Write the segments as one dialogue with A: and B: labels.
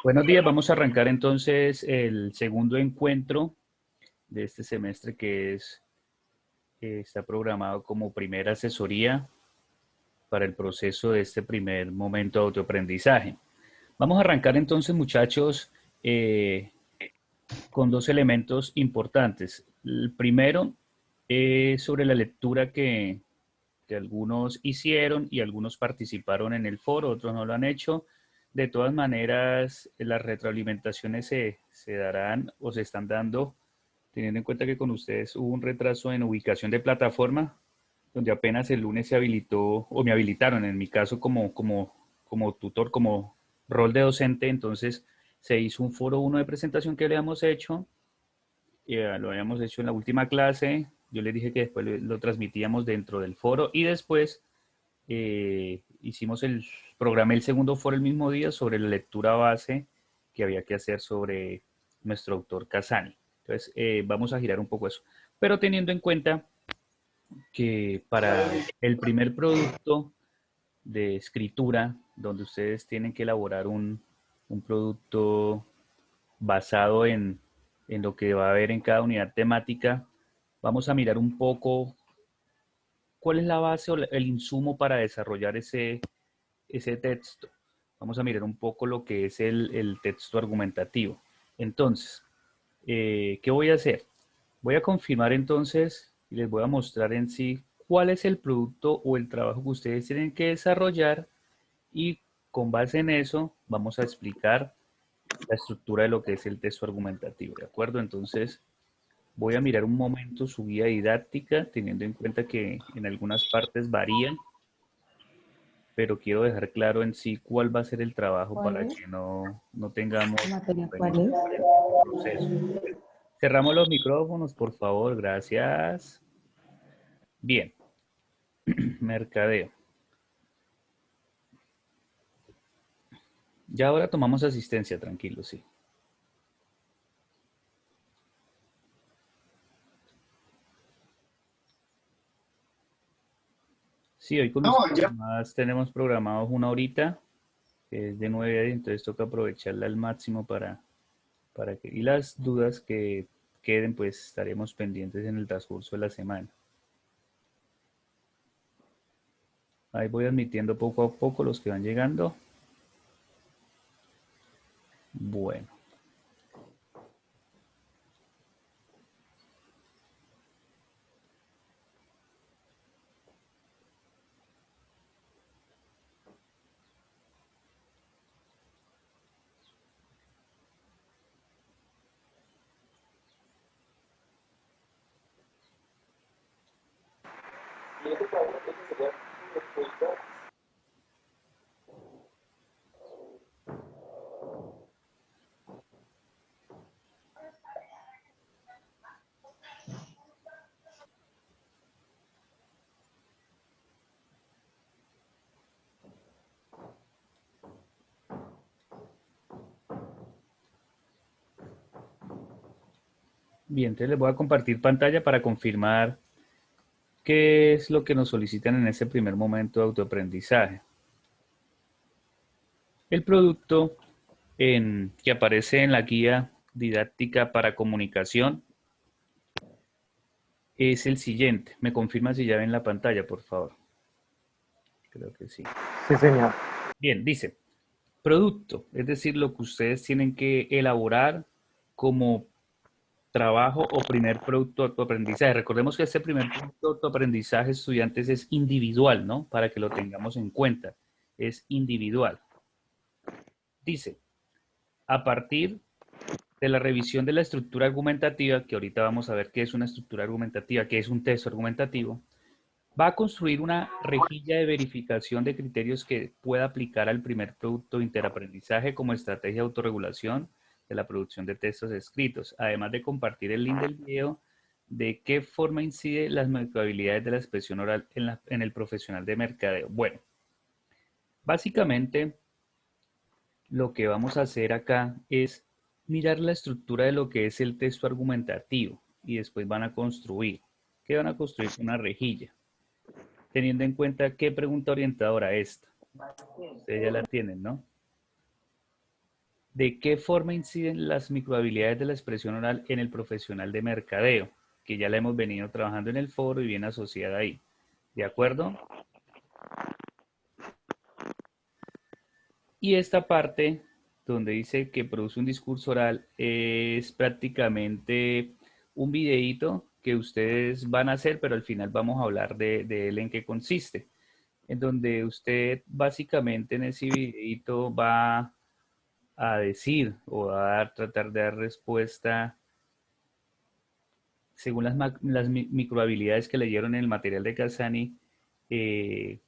A: Buenos días, vamos a arrancar entonces el segundo encuentro de este semestre está programado como primera asesoría para el proceso de este primer momento de autoaprendizaje. Vamos a arrancar entonces, muchachos, con dos elementos importantes. El primero es sobre la lectura que algunos hicieron y algunos participaron en el foro, otros no lo han hecho. De todas maneras, las retroalimentaciones se darán o se están dando, teniendo en cuenta que con ustedes hubo un retraso en ubicación de plataforma, donde apenas el lunes se habilitó, o me habilitaron, en mi caso como tutor, como rol de docente. Entonces se hizo un foro 1 de presentación que le habíamos hecho, lo habíamos hecho en la última clase. Yo les dije que después lo transmitíamos dentro del foro y después programé el segundo foro el mismo día sobre la lectura base que había que hacer sobre nuestro autor Casani. Entonces, vamos a girar un poco eso. Pero teniendo en cuenta que para el primer producto de escritura, donde ustedes tienen que elaborar un producto basado en lo que va a haber en cada unidad temática, vamos a mirar un poco cuál es la base o el insumo para desarrollar ese texto. Vamos a mirar un poco lo que es el texto argumentativo. Entonces, ¿qué voy a hacer? Voy a confirmar entonces y les voy a mostrar en sí cuál es el producto o el trabajo que ustedes tienen que desarrollar, y con base en eso vamos a explicar la estructura de lo que es el texto argumentativo, ¿de acuerdo? Entonces, voy a mirar un momento su guía didáctica, teniendo en cuenta que en algunas partes varían, pero quiero dejar claro en sí cuál va a ser el trabajo
B: ¿Cuál
A: para
B: es?
A: que no tengamos
B: ¿La materia cuál
A: problemas
B: es?
A: en el proceso. Cerramos los micrófonos, por favor, gracias. Bien, mercadeo. Ya ahora tomamos asistencia, tranquilo, sí. Sí, hoy con ustedes además tenemos programados una horita, que es de 9 a 10, entonces toca aprovecharla al máximo para que, y las dudas que queden, pues estaremos pendientes en el transcurso de la semana. Ahí voy admitiendo poco a poco los que van llegando. Bueno. Bien, entonces les voy a compartir pantalla para confirmar qué es lo que nos solicitan en ese primer momento de autoaprendizaje. El producto que aparece en la guía didáctica para comunicación es el siguiente. ¿Me confirma si ya ven la pantalla, por favor? Creo que sí.
C: Sí, señor.
A: Bien, dice, producto, es decir, lo que ustedes tienen que elaborar como trabajo o primer producto de autoaprendizaje. Recordemos que este primer producto de autoaprendizaje, estudiantes, es individual, ¿no? Para que lo tengamos en cuenta. Es individual. Dice, a partir de la revisión de la estructura argumentativa, que ahorita vamos a ver qué es una estructura argumentativa, qué es un texto argumentativo, va a construir una rejilla de verificación de criterios que pueda aplicar al primer producto de interaprendizaje como estrategia de autorregulación de la producción de textos escritos, además de compartir el link del video de qué forma incide las mutabilidades de la expresión oral en el profesional de mercadeo. Bueno, básicamente lo que vamos a hacer acá es mirar la estructura de lo que es el texto argumentativo y después van a construir. ¿Qué van a construir? Una rejilla, teniendo en cuenta qué pregunta orientadora esta. Ustedes ya la tienen, ¿no? ¿De qué forma inciden las microhabilidades de la expresión oral en el profesional de mercadeo? Que ya la hemos venido trabajando en el foro y viene asociada ahí. ¿De acuerdo? Y esta parte donde dice que produce un discurso oral es prácticamente un videíto que ustedes van a hacer, pero al final vamos a hablar de él en qué consiste. En donde usted básicamente en ese videíto va a decir o a tratar de dar respuesta según las microhabilidades que leyeron en el material de Casani, eh,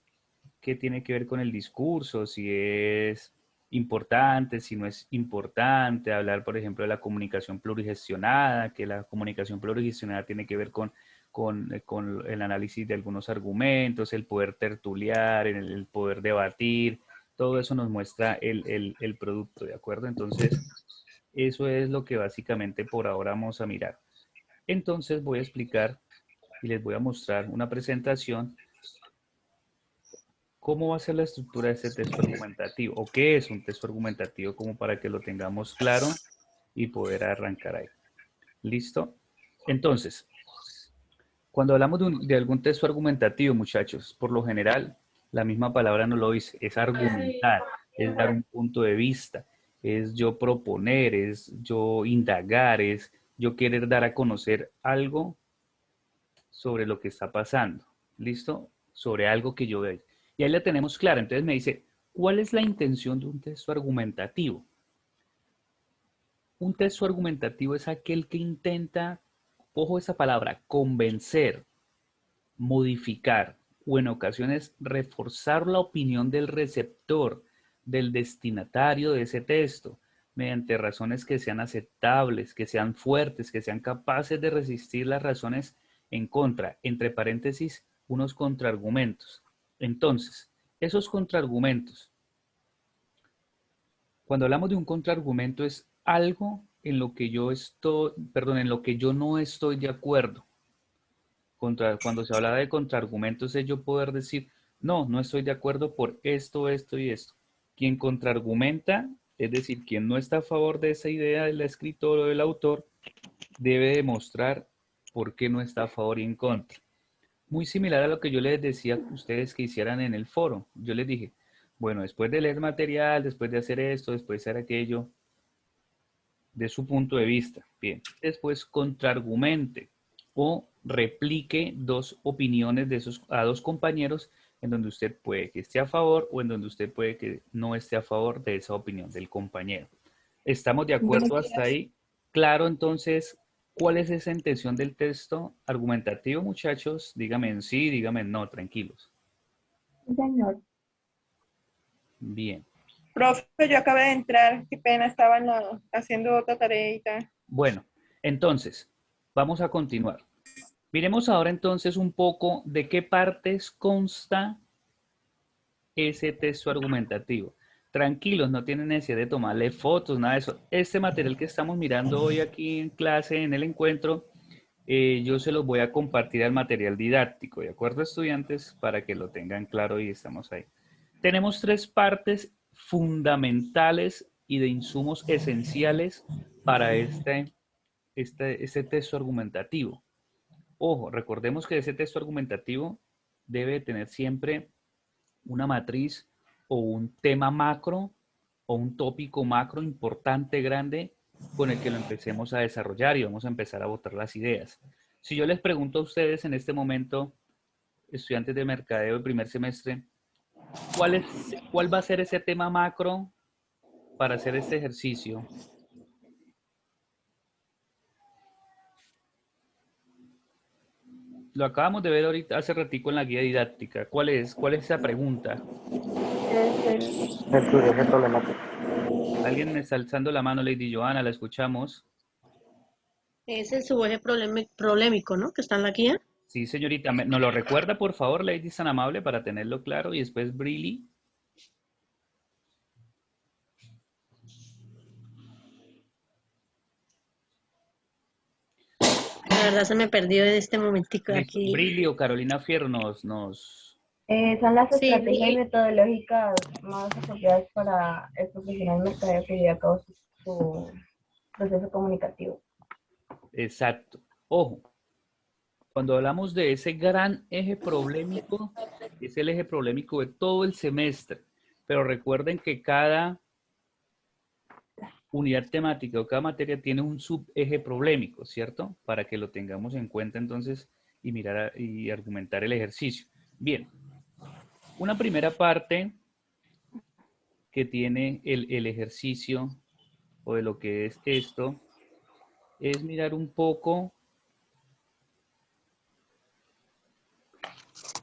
A: qué tiene que ver con el discurso, si es importante, si no es importante, hablar, por ejemplo, de la comunicación plurigestionada, que la comunicación plurigestionada tiene que ver con el análisis de algunos argumentos, el poder tertuliar, el poder debatir, todo eso nos muestra el producto, ¿de acuerdo? Entonces, eso es lo que básicamente por ahora vamos a mirar. Entonces voy a explicar y les voy a mostrar una presentación cómo va a ser la estructura de este texto argumentativo o qué es un texto argumentativo como para que lo tengamos claro y poder arrancar ahí. ¿Listo? Entonces, cuando hablamos de algún texto argumentativo, muchachos, por lo general, la misma palabra no lo dice, es argumentar, es dar un punto de vista, es yo proponer, es yo indagar, es yo querer dar a conocer algo sobre lo que está pasando, ¿listo? Sobre algo que yo veo. Y ahí la tenemos clara. Entonces me dice, ¿cuál es la intención de un texto argumentativo? Un texto argumentativo es aquel que intenta, ojo esa palabra, convencer, modificar o en ocasiones reforzar la opinión del receptor, del destinatario de ese texto, mediante razones que sean aceptables, que sean fuertes, que sean capaces de resistir las razones en contra, entre paréntesis, unos contraargumentos. Entonces, esos contraargumentos, cuando hablamos de un contraargumento es algo en lo que yo estoy, perdón, en lo que yo no estoy de acuerdo. Cuando se habla de contraargumentos es yo poder decir, no, no estoy de acuerdo por esto, esto y esto. Quien contraargumenta, es decir, quien no está a favor de esa idea del escritor o del autor, debe demostrar por qué no está a favor y en contra. Muy similar a lo que yo les decía a ustedes que hicieran en el foro. Yo les dije, bueno, después de leer material, después de hacer esto, después de hacer aquello, de su punto de vista. Bien, después contraargumente o replique dos opiniones de esos a dos compañeros en donde usted puede que esté a favor o en donde usted puede que no esté a favor de esa opinión del compañero. ¿Estamos de acuerdo hasta ahí? Claro, entonces, ¿cuál es esa intención del texto argumentativo, muchachos? Dígame en sí, dígame en no, tranquilos.
B: Señor.
A: Bien.
B: Profe, yo acabé de entrar, qué pena, estaba haciendo otra tareita.
A: Bueno, entonces, vamos a continuar. Miremos ahora entonces un poco de qué partes consta ese texto argumentativo. Tranquilos, no tienen necesidad de tomarle fotos, nada de eso. Este material que estamos mirando hoy aquí en clase, en el encuentro, yo se los voy a compartir al material didáctico, ¿de acuerdo, estudiantes? Para que lo tengan claro y estamos ahí. Tenemos tres partes fundamentales y de insumos esenciales para este texto argumentativo. Ojo, recordemos que ese texto argumentativo debe tener siempre una matriz o un tema macro o un tópico macro importante, grande, con el que lo empecemos a desarrollar y vamos a empezar a botar las ideas. Si yo les pregunto a ustedes en este momento, estudiantes de mercadeo de primer semestre, ¿cuál va a ser ese tema macro para hacer este ejercicio? Lo acabamos de ver ahorita hace ratico en la guía didáctica. ¿Cuál es esa pregunta?
C: Eje problemático.
A: Alguien me está alzando la mano, Lady Joana, la escuchamos.
D: Es el subeje problemático, ¿no? Que está en la guía.
A: Sí, señorita, ¿nos lo recuerda, por favor, Lady tan amable, para tenerlo claro? Y después Briley.
D: La verdad se me perdió en este momentico de
A: Listo.
D: aquí.
A: Briley o Carolina Fierro nos
C: Son las
D: Sí,
C: estrategias metodológicas más apropiadas para el profesional mercadeo que lleve a cabo su proceso comunicativo.
A: Exacto. Ojo, cuando hablamos de ese gran eje problemático, es el eje problemático de todo el semestre. Pero recuerden que cada unidad temática o cada materia tiene un subeje problemático, ¿cierto? Para que lo tengamos en cuenta entonces y mirar y argumentar el ejercicio. Bien, una primera parte que tiene el ejercicio o de lo que es esto es mirar un poco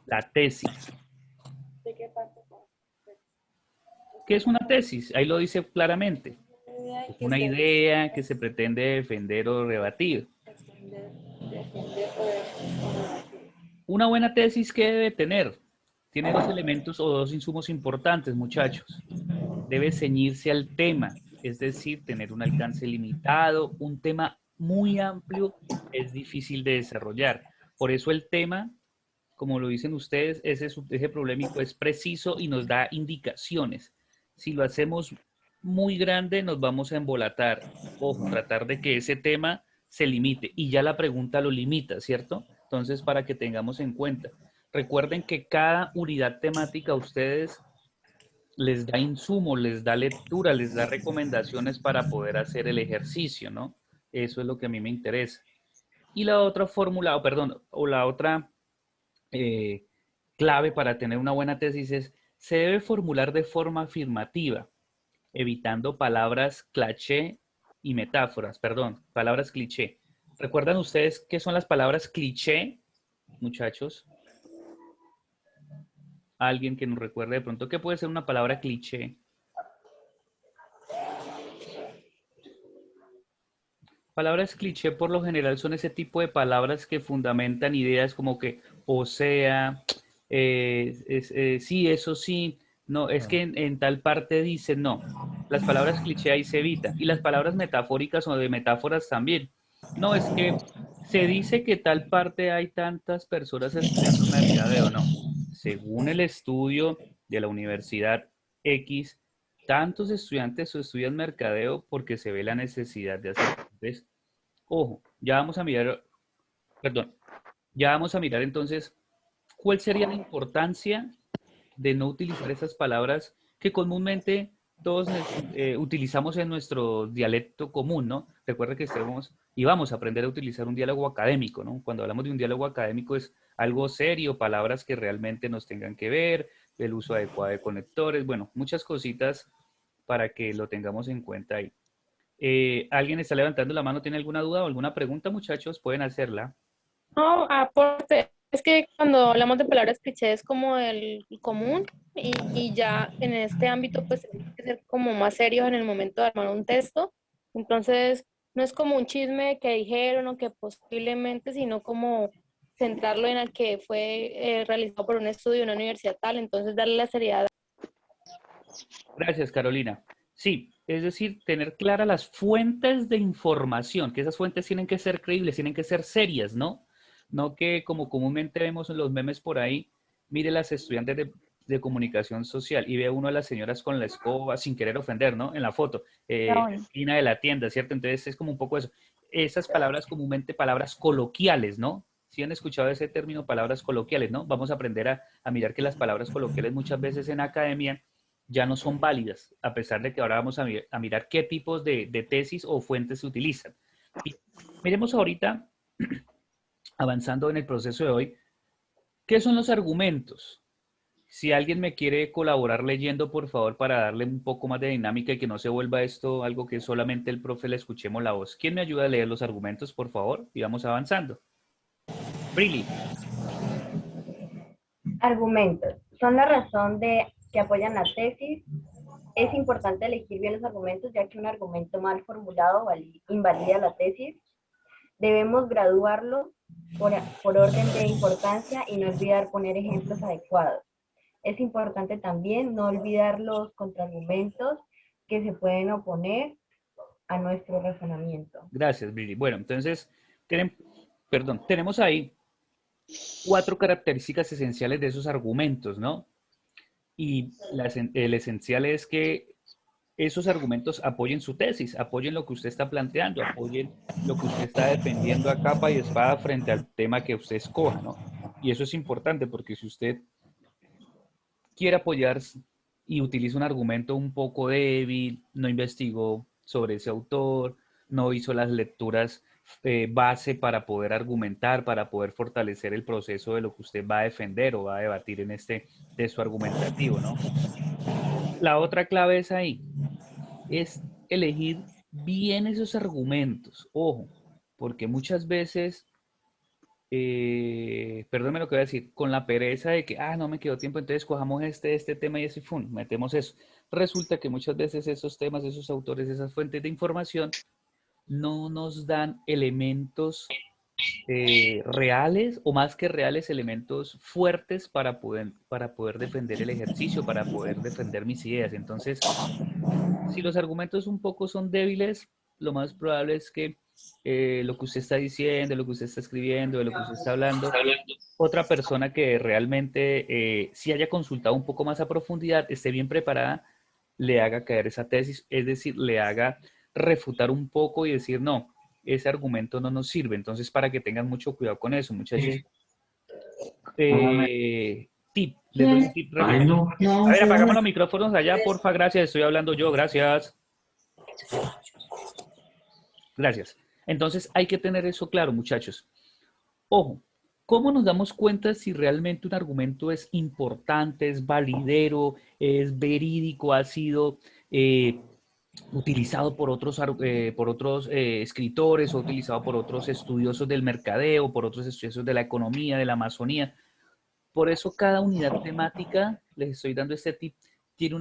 A: la tesis. ¿Qué es una tesis? Ahí lo dice claramente. Es una idea que se pretende defender o rebatir. Una buena tesis, ¿qué debe tener? Tiene dos elementos o dos insumos importantes, muchachos. Debe ceñirse al tema, es decir, tener un alcance limitado, un tema muy amplio es difícil de desarrollar. Por eso el tema, como lo dicen ustedes, ese eje problemático es preciso y nos da indicaciones. Si lo hacemos muy grande, nos vamos a embolatar. Ojo, tratar de que ese tema se limite y ya la pregunta lo limita, ¿cierto? Entonces, para que tengamos en cuenta. Recuerden que cada unidad temática a ustedes les da insumo, les da lectura, les da recomendaciones para poder hacer el ejercicio, ¿no? Eso es lo que a mí me interesa. Y la otra fórmula, o perdón, o la otra eh, clave para tener una buena tesis es, se debe formular de forma afirmativa, evitando palabras cliché y metáforas, perdón, palabras cliché. ¿Recuerdan ustedes qué son las palabras cliché, muchachos? Alguien que nos recuerde de pronto qué puede ser una palabra cliché. Palabras cliché por lo general son ese tipo de palabras que fundamentan ideas como que, o sea, sí, eso sí, no, es que en tal parte dice no. Las palabras cliché ahí se evitan. Y las palabras metafóricas o de metáforas también. No, es que se dice que tal parte hay tantas personas estudiando mercadeo, no. Según el estudio de la Universidad X, tantos estudiantes o estudian mercadeo porque se ve la necesidad de hacer. Entonces, ojo, ya vamos a mirar, perdón, ya vamos a mirar entonces cuál sería la importancia de no utilizar esas palabras que comúnmente todos utilizamos en nuestro dialecto común, ¿no? Recuerda que estamos y vamos a aprender a utilizar un diálogo académico, ¿no? Cuando hablamos de un diálogo académico es algo serio, palabras que realmente nos tengan que ver, el uso adecuado de conectores, bueno, muchas cositas para que lo tengamos en cuenta ahí. ¿Alguien está levantando la mano? ¿Tiene alguna duda o alguna pregunta, muchachos? Pueden hacerla.
E: No, aporte. Es que cuando hablamos de palabras cliché es como el común y ya en este ámbito pues tenemos que ser como más serios en el momento de armar un texto. Entonces no es como un chisme que dijeron o que posiblemente, sino como centrarlo en el que fue realizado por un estudio de una universidad tal. Entonces darle la seriedad.
A: Gracias, Carolina. Sí, es decir, tener claras las fuentes de información, que esas fuentes tienen que ser creíbles, tienen que ser serias, ¿no? No que como comúnmente vemos en los memes por ahí, mire las estudiantes de comunicación social y ve a uno de las señoras con la escoba sin querer ofender, ¿no? En la foto, esquina de la tienda, ¿cierto? Entonces es como un poco eso. Esas palabras comúnmente, palabras coloquiales, ¿no? Si han escuchado ese término, palabras coloquiales, ¿no? Vamos a aprender a mirar que las palabras coloquiales muchas veces en academia ya no son válidas, a pesar de que ahora vamos a mirar qué tipos de tesis o fuentes se utilizan. Y miremos ahorita, avanzando en el proceso de hoy, ¿qué son los argumentos? Si alguien me quiere colaborar leyendo, por favor, para darle un poco más de dinámica y que no se vuelva esto algo que solamente el profe le escuchemos la voz. ¿Quién me ayuda a leer los argumentos, por favor? Y vamos avanzando. Briley.
C: Argumentos. Son la razón de que apoyan la tesis. Es importante elegir bien los argumentos, ya que un argumento mal formulado invalida la tesis. Debemos graduarlo por orden de importancia y no olvidar poner ejemplos adecuados. Es importante también no olvidar los contraargumentos que se pueden oponer a nuestro razonamiento.
A: Gracias, Briley. Bueno, entonces, tenemos ahí 4 características esenciales de esos argumentos, ¿no? Y el esencial es que esos argumentos apoyen su tesis, apoyen lo que usted está planteando, apoyen lo que usted está defendiendo a capa y espada frente al tema que usted escoja, ¿no? Y eso es importante porque si usted quiere apoyar y utiliza un argumento un poco débil, no investigó sobre ese autor, no hizo las lecturas base para poder argumentar, para poder fortalecer el proceso de lo que usted va a defender o va a debatir en este texto argumentativo, ¿no? La otra clave es ahí, es elegir bien esos argumentos. Ojo, porque muchas veces, perdónme lo que voy a decir, con la pereza de que, no me quedó tiempo, entonces cojamos este tema y ese, metemos eso. Resulta que muchas veces esos temas, esos autores, esas fuentes de información no nos dan elementos reales o más que reales, elementos fuertes para poder defender el ejercicio, para poder defender mis ideas. Entonces, si los argumentos un poco son débiles, lo más probable es que lo que usted está diciendo, lo que usted está escribiendo, de lo que usted está hablando, otra persona que realmente si haya consultado un poco más a profundidad, esté bien preparada, le haga caer esa tesis, es decir, le haga refutar un poco y decir, no, ese argumento no nos sirve. Entonces, para que tengan mucho cuidado con eso, muchachos. Tip, les doy un tip rápido. A ver, apagamos los micrófonos allá, porfa, gracias, estoy hablando yo, gracias. Gracias. Entonces, hay que tener eso claro, muchachos. Ojo, ¿cómo nos damos cuenta si realmente un argumento es importante, es validero, es verídico, ha sido utilizado por otros escritores o utilizado por otros estudiosos del mercadeo, por otros estudiosos de la economía, de la Amazonía? Por eso cada unidad temática, les estoy dando este tip, tiene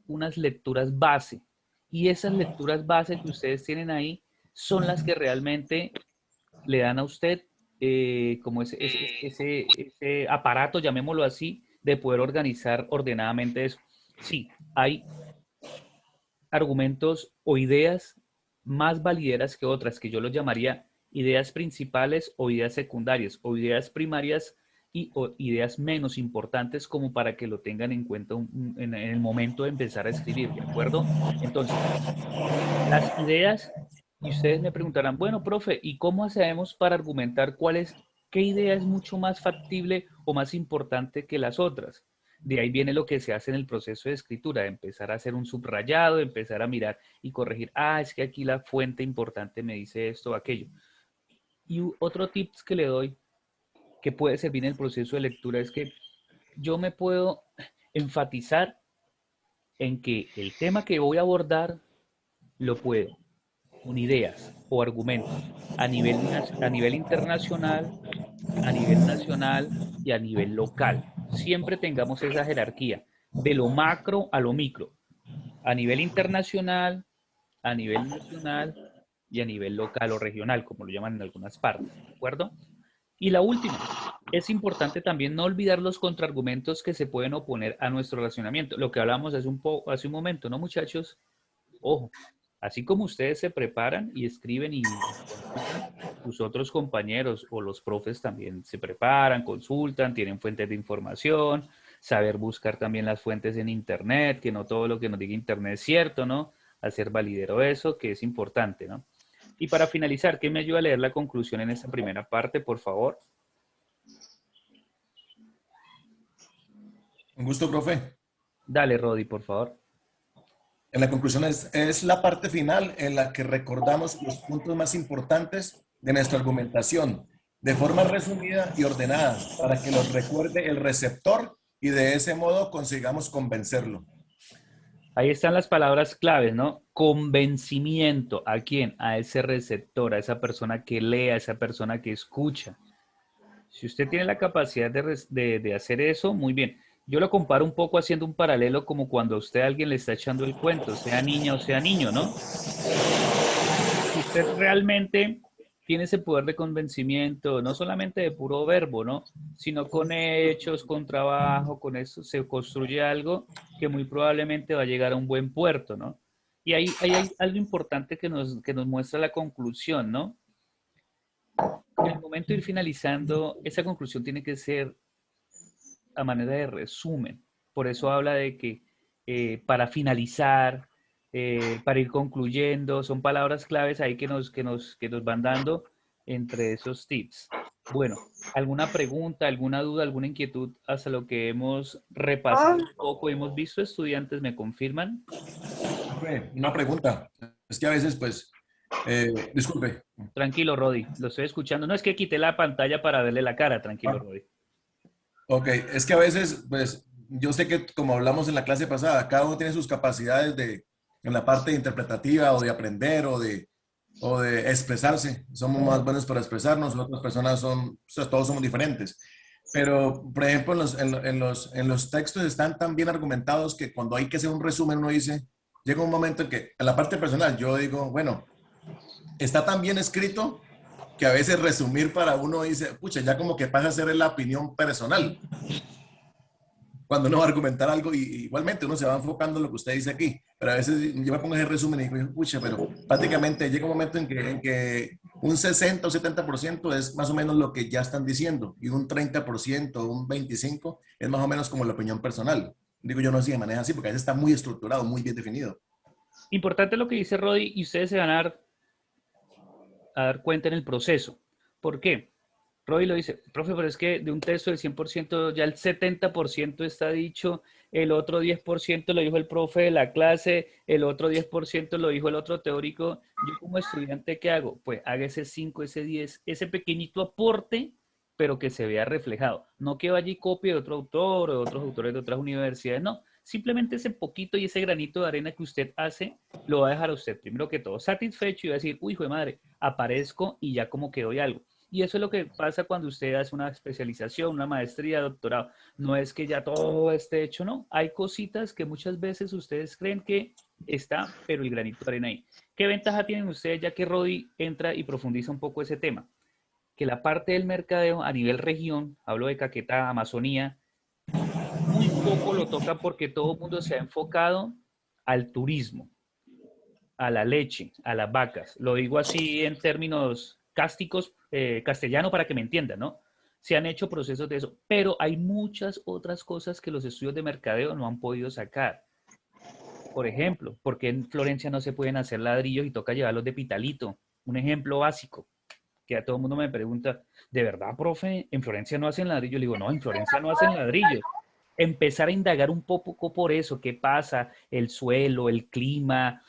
A: unas lecturas base. Y esas lecturas base que ustedes tienen ahí son las que realmente le dan a usted como ese aparato, llamémoslo así, de poder organizar ordenadamente eso. Sí, hay argumentos o ideas más valideras que otras, que yo los llamaría ideas principales o ideas secundarias, o ideas primarias o ideas menos importantes, como para que lo tengan en cuenta en el momento de empezar a escribir, ¿de acuerdo? Entonces, las ideas, y ustedes me preguntarán, bueno, profe, ¿y cómo hacemos para argumentar qué idea es mucho más factible o más importante que las otras? De ahí viene lo que se hace en el proceso de escritura, de empezar a hacer un subrayado, de empezar a mirar y corregir. Es que aquí la fuente importante me dice esto o aquello. Y otro tip que le doy, que puede servir en el proceso de lectura, es que yo me puedo enfatizar en que el tema que voy a abordar lo puedo con ideas o argumentos a nivel internacional, a nivel nacional y a nivel local. Siempre tengamos esa jerarquía de lo macro a lo micro, a nivel internacional, a nivel nacional y a nivel local o regional, como lo llaman en algunas partes, ¿de acuerdo? Y la última, es importante también no olvidar los contraargumentos que se pueden oponer a nuestro razonamiento. Lo que hablamos hace un momento, ¿no, muchachos? Ojo, así como ustedes se preparan y escriben y sus otros compañeros o los profes también se preparan, consultan, tienen fuentes de información, saber buscar también las fuentes en Internet, que no todo lo que nos diga Internet es cierto, ¿no? Hacer validero eso, que es importante, ¿no? Y para finalizar, ¿quién me ayuda a leer la conclusión en esta primera parte, por favor?
F: Un gusto, profe.
A: Dale, Rodi, por favor.
F: En la conclusión es la parte final en la que recordamos los puntos más importantes de nuestra argumentación, de forma resumida y ordenada, para que los recuerde el receptor y de ese modo consigamos convencerlo.
A: Ahí están las palabras claves, ¿no? Convencimiento. ¿A quién? A ese receptor, a esa persona que lee, a esa persona que escucha. Si usted tiene la capacidad de hacer eso, muy bien. Yo lo comparo un poco haciendo un paralelo como cuando a usted a alguien le está echando el cuento, sea niña o sea niño, ¿no? Si usted realmente tiene ese poder de convencimiento, no solamente de puro verbo, ¿no? Sino con hechos, con trabajo, con eso se construye algo que muy probablemente va a llegar a un buen puerto, ¿no? Y ahí hay algo importante que nos muestra la conclusión, ¿no? En el momento de ir finalizando, esa conclusión tiene que ser a manera de resumen. Por eso habla de que para finalizar, para ir concluyendo, son palabras claves ahí que nos van dando entre esos tips. Bueno, ¿alguna pregunta, alguna duda, alguna inquietud hasta lo que hemos repasado un poco, hemos visto? Estudiantes, ¿me confirman?
F: Profe, una pregunta. Es que a veces, pues, disculpe.
A: Tranquilo, Rodi, lo estoy escuchando. No es que quité la pantalla para verle la cara, tranquilo, Rodi.
F: Ok, es que a veces, pues, yo sé que como hablamos en la clase pasada, cada uno tiene sus capacidades en la parte interpretativa o de aprender o de expresarse. Somos más buenos para expresarnos, otras personas son, o sea, todos somos diferentes. Pero, por ejemplo, en los textos están tan bien argumentados que cuando hay que hacer un resumen, uno dice, llega un momento en que, en la parte personal, yo digo, bueno, está tan bien escrito que a veces resumir para uno dice, pucha, ya como que pasa a ser la opinión personal. Cuando uno va a argumentar algo, y igualmente uno se va enfocando en lo que usted dice aquí, pero a veces yo me pongo ese resumen y digo, pucha, pero prácticamente llega un momento en que un 60 o 70% es más o menos lo que ya están diciendo, y un 30%, un 25% es más o menos como la opinión personal. Digo, yo no sé si se maneja así, porque a veces está muy estructurado, muy bien definido.
A: Importante lo que dice Rodi, y ustedes se van a dar cuenta en el proceso. ¿Por qué? Roy lo dice, profe, pero es que de un texto del 100% ya el 70% está dicho, el otro 10% lo dijo el profe de la clase, el otro 10% lo dijo el otro teórico. Yo como estudiante, ¿qué hago? Pues haga ese 5, ese 10, ese pequeñito aporte, pero que se vea reflejado. No que vaya y copie de otro autor o de otros autores de otras universidades, no. Simplemente ese poquito y ese granito de arena que usted hace, lo va a dejar a usted primero que todo satisfecho y va a decir, uy, hijo de madre, aparezco y ya como que doy algo. Y eso es lo que pasa cuando usted hace una especialización, una maestría, doctorado. No es que ya todo esté hecho, no. Hay cositas que muchas veces ustedes creen que está, pero el granito de arena ahí. ¿Qué ventaja tienen ustedes ya que Rodi entra y profundiza un poco ese tema? Que la parte del mercadeo a nivel región, hablo de Caquetá, Amazonía, muy poco lo toca porque todo el mundo se ha enfocado al turismo, a la leche, a las vacas. Lo digo así en términos cásticos, castellano para que me entiendan, ¿no? Se han hecho procesos de eso, pero hay muchas otras cosas que los estudios de mercadeo no han podido sacar. Por ejemplo, ¿por qué en Florencia no se pueden hacer ladrillos y toca llevarlos de pitalito? Un ejemplo básico, que a todo el mundo me pregunta, ¿de verdad, profe, en Florencia no hacen ladrillos? Le digo, no, en Florencia no hacen ladrillos. Empezar a indagar un poco por eso, qué pasa, el suelo, el clima,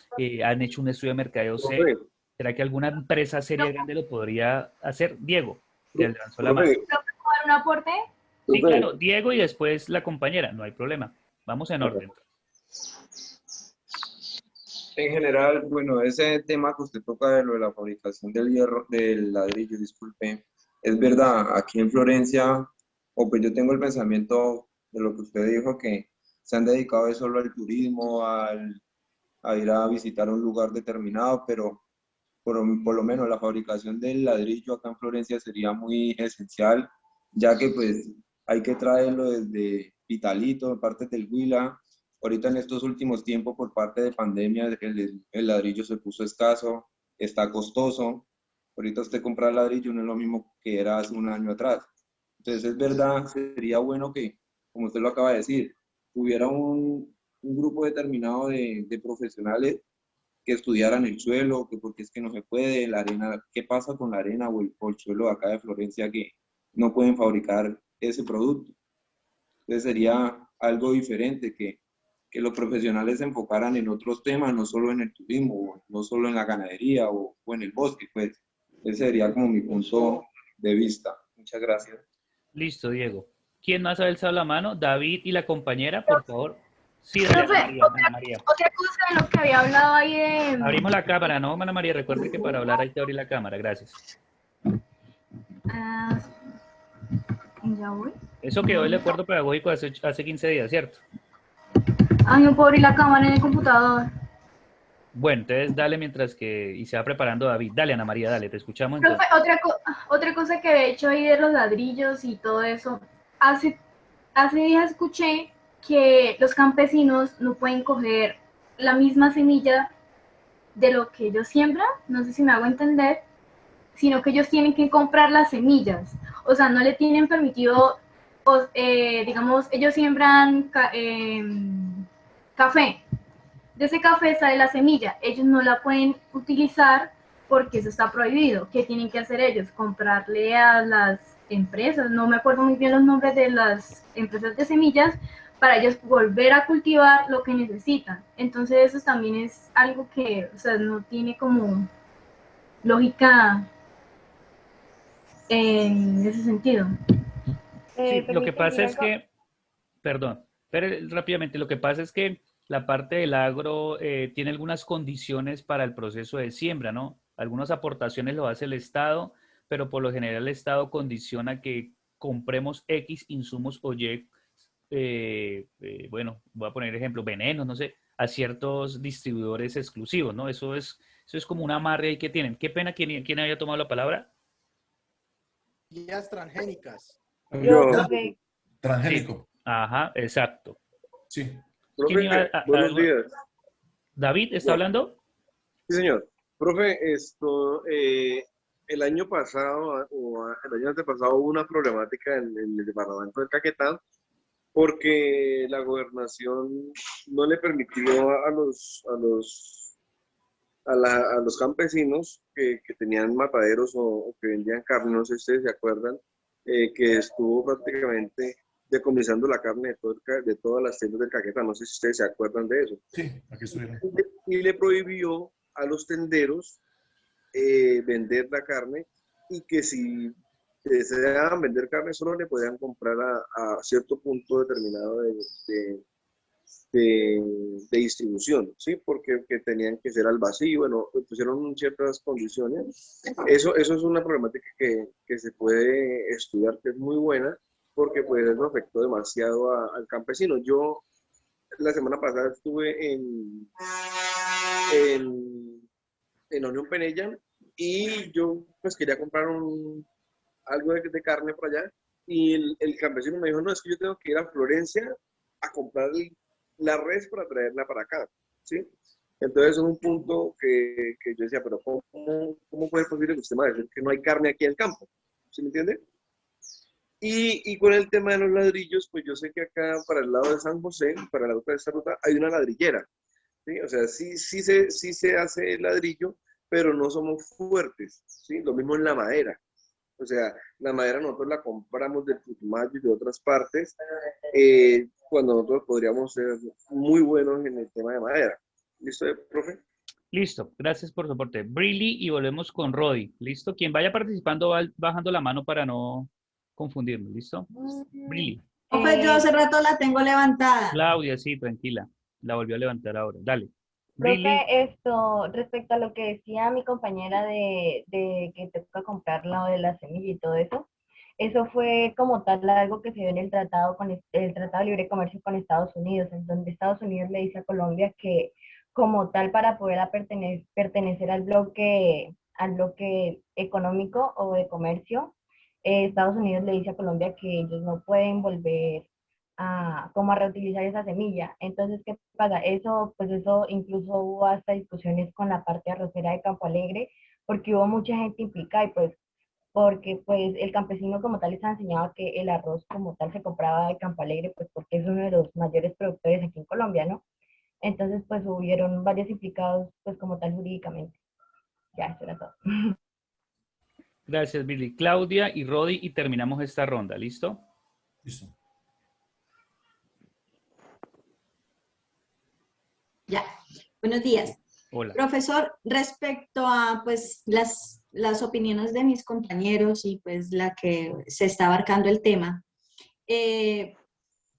A: han hecho un estudio de mercadeo serio.
G: Profe,
A: ¿Será que alguna empresa seria grande lo podría hacer? Diego, te lanzó la mano.
G: profe,
C: ¿Puedo dar un aporte?
A: Sí,
G: profe.
A: claro, Diego y después la compañera, no hay problema. Vamos en orden.
G: En general, bueno, ese tema que usted toca de lo de la fabricación del hierro, del ladrillo, disculpe, es verdad, aquí en Florencia, o pues yo tengo el pensamiento de lo que usted dijo, que se han dedicado es solo al turismo, a ir a visitar un lugar determinado, pero por lo menos la fabricación del ladrillo acá en Florencia sería muy esencial, ya que pues hay que traerlo desde Pitalito, partes del Huila. Ahorita en estos últimos tiempos, por parte de pandemia, el ladrillo se puso escaso, está costoso. Ahorita usted comprar ladrillo no es lo mismo que era hace un año atrás. Entonces es verdad, sería bueno que, como usted lo acaba de decir, hubiera un grupo determinado de profesionales que estudiaran el suelo, que porque es que no se puede, la arena, qué pasa con la arena o el suelo de acá de Florencia que no pueden fabricar ese producto. Entonces sería algo diferente que los profesionales se enfocaran en otros temas, no solo en el turismo, no solo en la ganadería o en el bosque, pues ese sería como mi punto de vista. Muchas gracias.
A: Listo, Diego. ¿Quién más ha alzado la mano? David y la compañera, por favor. Sí, dale,
C: Profe,
A: Ana María.
C: otra cosa de lo que había hablado ahí de...
A: Abrimos la cámara, ¿no, Ana María? Recuerde que para hablar hay que abrir la cámara. Gracias.
C: Ya voy.
A: Eso quedó el acuerdo pedagógico hace 15 días, ¿cierto?
C: Ay, no puedo abrir la cámara en el computador.
A: Bueno, entonces dale mientras que... Y se va preparando David. Dale, Ana María, dale, te escuchamos
C: Profe,
A: entonces.
C: otra cosa que he hecho ahí de los ladrillos y todo eso. Hace días escuché que los campesinos no pueden coger la misma semilla de lo que ellos siembran, no sé si me hago entender,
H: sino que ellos tienen que comprar las semillas. O sea, no le tienen permitido, digamos, ellos siembran café. De ese café sale la semilla. Ellos no la pueden utilizar porque eso está prohibido. ¿Qué tienen que hacer ellos? Comprarle a las empresas, no me acuerdo muy bien los nombres de las empresas de semillas, para ellos volver a cultivar lo que necesitan. Entonces eso también es algo que, o sea, no tiene como lógica en ese sentido.
A: Sí, lo que
C: Permíteme
A: pasa
C: decir
A: es
C: algo.
A: que, perdón, pero rápidamente, lo que pasa es que la parte del agro tiene algunas condiciones para el proceso de siembra, ¿no? Algunas aportaciones lo hace el Estado, pero por lo general el Estado condiciona que compremos X insumos o Y, bueno, voy a poner ejemplo, venenos, no sé, a ciertos distribuidores exclusivos, ¿no? Eso es como una amarre ahí que tienen. Qué pena, ¿quién había tomado la palabra?
I: Guías transgénicas.
C: Yo,
G: Yo,
C: profe,
A: Sí,
F: Transgénico.
A: ajá, exacto.
F: Sí.
A: ¿Quién iba
G: profe, buenos días.
A: ¿David está
G: Yo,
A: hablando?
G: sí, señor. Profe, el año pasado el año antepasado hubo una problemática en el departamento del Caquetá porque la gobernación no le permitió a los campesinos que tenían mataderos o que vendían carne, no sé si ustedes se acuerdan, que estuvo prácticamente decomisando la carne de todas las tiendas del Caquetá, no sé si ustedes se acuerdan de eso.
F: Sí, aquí estuvieron.
G: Y le prohibió a los tenderos vender la carne y que si deseaban vender carne solo le podían comprar a cierto punto determinado de distribución, ¿sí? Porque que tenían que ser al vacío, bueno, pusieron ciertas condiciones. Eso es una problemática que se puede estudiar, que es muy buena, porque pues eso afectó demasiado al campesino. Yo la semana pasada estuve en, en Unión Penella y yo pues quería comprar algo de carne por allá y el campesino me dijo, no, es que yo tengo que ir a Florencia a comprar la res para traerla para acá, ¿sí? Entonces es un punto que yo decía, pero ¿cómo puede ser posible que usted me va a decir que no hay carne aquí en el campo? ¿Sí me entiende? Y con el tema de los ladrillos, pues yo sé que acá para el lado de San José, para la ruta de esta ruta, hay una ladrillera, ¿sí? O sea, sí se hace el ladrillo, pero no somos fuertes, ¿sí? Lo mismo en la madera. O sea, la madera nosotros la compramos del Putumayo y de otras partes, cuando nosotros podríamos ser muy buenos en el tema de madera. ¿Listo, profe?
A: Listo, gracias por su aporte. Briley y volvemos con Rodi. ¿Listo? Quien vaya participando va bajando la mano para no confundirnos. ¿Listo? Briley.
J: Profe, yo hace rato la tengo levantada.
A: Claudia, sí, tranquila. La volvió a levantar ahora. Dale. Briley.
C: profe, esto, respecto a lo que decía mi compañera de que te toca comprar lo de la semilla y todo eso fue como tal algo que se dio en el tratado el Tratado de Libre Comercio con Estados Unidos, en donde Estados Unidos le dice a Colombia que como tal para poder pertenecer al bloque económico o de comercio, Estados Unidos le dice a Colombia que ellos no pueden volver como a reutilizar esa semilla. Entonces, ¿qué pasa? Eso, pues eso incluso hubo hasta discusiones con la parte arrocera de Campo Alegre, porque hubo mucha gente implicada y pues porque pues el campesino como tal les enseñaba que el arroz como tal se compraba de Campo Alegre, pues porque es uno de los mayores productores aquí en Colombia, ¿no? Entonces pues hubieron varios implicados pues como tal jurídicamente. Ya, eso era todo.
A: Gracias, Briley. Claudia y Rodi y terminamos esta ronda. ¿Listo?
F: Listo.
J: Ya, buenos días.
A: Hola.
J: Profesor, respecto a pues las opiniones de mis compañeros y pues la que se está abarcando el tema,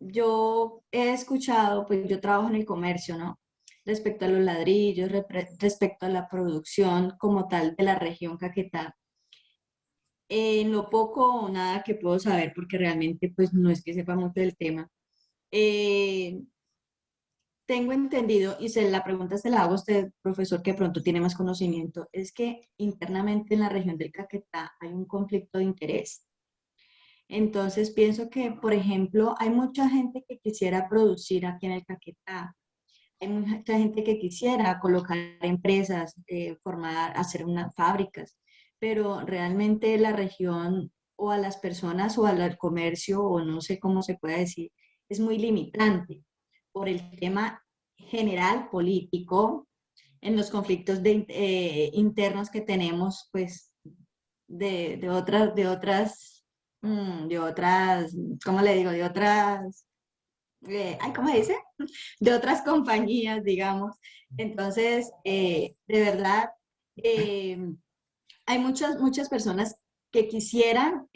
J: yo he escuchado, pues yo trabajo en el comercio, ¿no? Respecto a los ladrillos, respecto a la producción como tal de la región Caquetá. En lo poco o nada que puedo saber, porque realmente pues no es que sepa mucho del tema, tengo entendido, y la pregunta se la hago a usted, profesor, que pronto tiene más conocimiento, es que internamente en la región del Caquetá hay un conflicto de interés. Entonces pienso que, por ejemplo, hay mucha gente que quisiera producir aquí en el Caquetá, hay mucha gente que quisiera colocar empresas, formar, hacer unas fábricas, pero realmente la región o a las personas o al comercio, o no sé cómo se puede decir, es muy limitante por el tema general político en los conflictos internos que tenemos, pues, de otras, ¿cómo le digo? De otras, ¿cómo dice? De otras compañías, digamos. Entonces, de verdad, eh, hay muchas personas que quisieran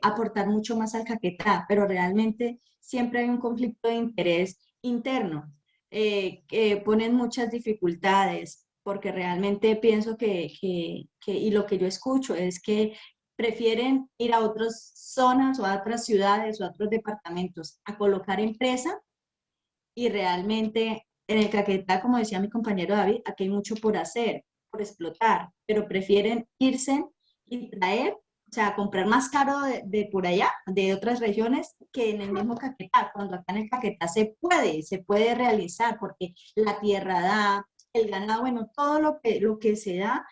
J: aportar mucho más al Caquetá, pero realmente siempre hay un conflicto de interés interno, que ponen muchas dificultades, porque realmente pienso y lo que yo escucho es que prefieren ir a otras zonas o a otras ciudades o a otros departamentos a colocar empresa, y realmente en el Caquetá, como decía mi compañero David, aquí hay mucho por hacer, por explotar, pero prefieren irse y traer, o sea, comprar más caro de por allá, de otras regiones, que en el mismo Caquetá, cuando acá en el Caquetá se puede realizar, porque la tierra da, el ganado, bueno, todo lo que se da,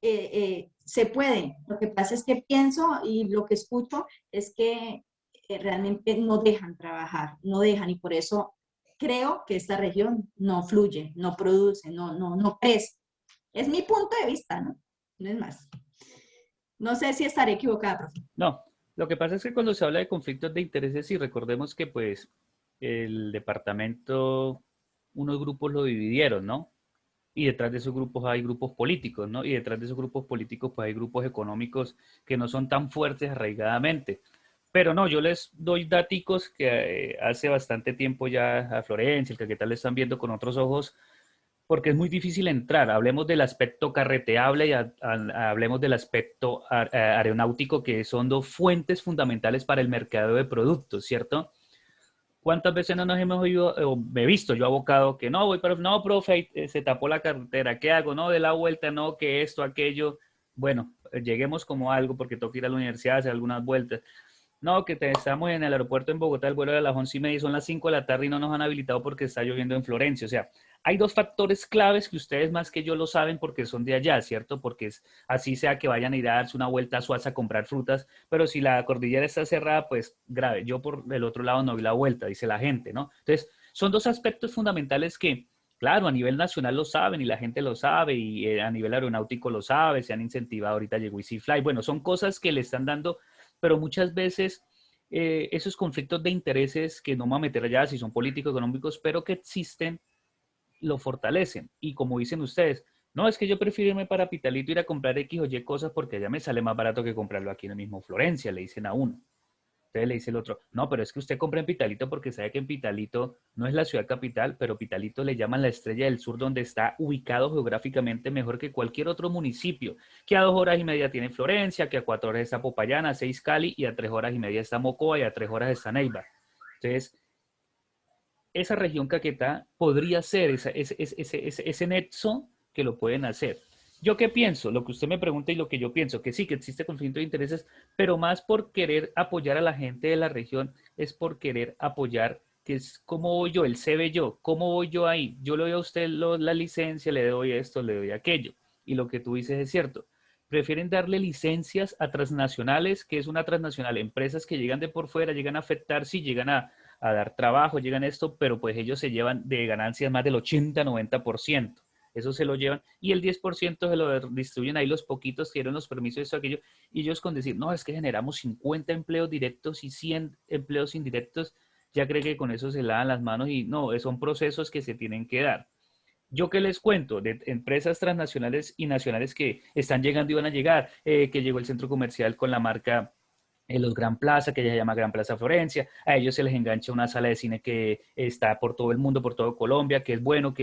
J: se puede. Lo que pasa es que pienso y lo que escucho es que realmente no dejan trabajar, no dejan, y por eso creo que esta región no fluye, no produce, no crece. Es mi punto de vista, ¿no? No es más. No sé si estaré equivocada, profe.
A: No, lo que pasa es que cuando se habla de conflictos de intereses, y recordemos que pues el departamento, unos grupos lo dividieron, ¿no? Y detrás de esos grupos hay grupos políticos, ¿no? Y detrás de esos grupos políticos pues hay grupos económicos que no son tan fuertes arraigadamente. Pero no, yo les doy daticos que hace bastante tiempo ya a Florencia, el Caquetá le están viendo con otros ojos, porque es muy difícil entrar. Hablemos del aspecto carreteable y hablemos del aspecto aeronáutico, que son dos fuentes fundamentales para el mercado de productos, ¿cierto? ¿Cuántas veces no nos hemos oído, o me he visto yo abocado, que no, voy, pero no, profe, se tapó la carretera, ¿qué hago? No, de la vuelta, no, que esto, aquello. Bueno, lleguemos como algo, porque tengo que ir a la universidad, hacer algunas vueltas. No, estamos en el aeropuerto en Bogotá, el vuelo de las 11:30, son las 5 de la tarde y no nos han habilitado porque está lloviendo en Florencia. O sea, hay dos factores claves que ustedes más que yo lo saben porque son de allá, ¿cierto? Porque así sea que vayan a ir a darse una vuelta a Suaza a comprar frutas, pero si la cordillera está cerrada, pues grave. Yo por el otro lado no vi la vuelta, dice la gente, ¿no? Entonces, son dos aspectos fundamentales que, claro, a nivel nacional lo saben y la gente lo sabe, y a nivel aeronáutico lo sabe, se han incentivado, ahorita llegó Easy Fly. Bueno, son cosas que le están dando, pero muchas veces esos conflictos de intereses, que no me voy a meter allá si son políticos, económicos, pero que existen, lo fortalecen. Y como dicen ustedes, no, es que yo prefiero irme para Pitalito, ir a comprar X o Y cosas porque allá me sale más barato que comprarlo aquí en el mismo Florencia, le dicen a uno. Entonces le dice el otro, no, pero es que usted compra en Pitalito porque sabe que en Pitalito no es la ciudad capital, pero Pitalito le llaman la estrella del sur, donde está ubicado geográficamente mejor que cualquier otro municipio, que a 2 horas y media tiene Florencia, que a 4 horas está Popayán, a 6 Cali, y a 3 horas y media está Mocoa, y a 3 horas está Neiva. Entonces, esa región Caquetá podría ser ese nexo que lo pueden hacer. ¿Yo qué pienso? Lo que usted me pregunta y lo que yo pienso, que sí, que existe conflicto de intereses, pero más por querer apoyar a la gente de la región, es por querer apoyar, que es cómo voy yo, el se ve yo, cómo voy yo ahí. Yo le doy a usted la licencia, le doy esto, le doy aquello. Y lo que tú dices es cierto. Prefieren darle licencias a transnacionales, que es una transnacional, empresas que llegan de por fuera, llegan a afectar, sí, llegan a dar trabajo, llegan a esto, pero pues ellos se llevan de ganancias más del 80-90%. Eso se lo llevan, y el 10% se lo distribuyen ahí los poquitos que dieron los permisos, esto, aquello, y ellos con decir, no, es que generamos 50 empleos directos y 100 empleos indirectos, ya cree que con eso se lavan las manos, y no, son procesos que se tienen que dar. Yo qué les cuento de empresas transnacionales y nacionales que están llegando y van a llegar, que llegó el centro comercial con la marca los Gran Plaza, que ya se llama Gran Plaza Florencia. A ellos se les engancha una sala de cine que está por todo el mundo, por todo Colombia, que es bueno,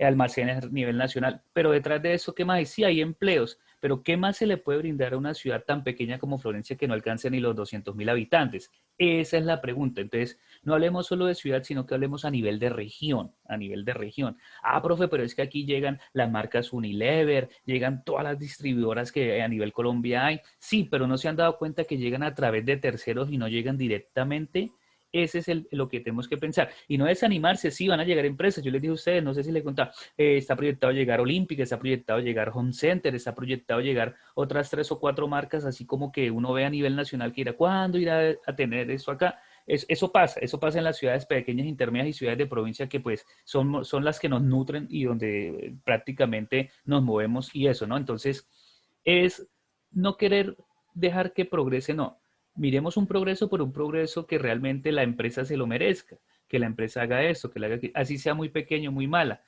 A: almacenes a nivel nacional. Pero detrás de eso, ¿qué más hay? Sí, hay empleos, pero ¿qué más se le puede brindar a una ciudad tan pequeña como Florencia, que no alcance ni los 200.000 habitantes? Esa es la pregunta. Entonces, no hablemos solo de ciudad, sino que hablemos a nivel de región, a nivel de región. Ah, profe, pero es que aquí llegan las marcas Unilever, llegan todas las distribuidoras que a nivel Colombia hay. Sí, pero no se han dado cuenta que llegan a través de terceros y no llegan directamente ese es lo que tenemos que pensar. Y no desanimarse, sí, van a llegar empresas. Yo les dije a ustedes, no sé si les contaba, está proyectado llegar Olímpica, está proyectado llegar Home Center, está proyectado llegar otras 3 o 4 marcas, así como que uno ve a nivel nacional que irá, ¿cuándo irá a tener eso acá? Eso pasa en las ciudades pequeñas, intermedias y ciudades de provincia que pues son las que nos nutren y donde prácticamente nos movemos y eso, ¿no? Entonces, es no querer dejar que progrese, no. Miremos un progreso por un progreso que realmente la empresa se lo merezca, que la empresa haga eso, que la haga, así sea muy pequeño, muy mala,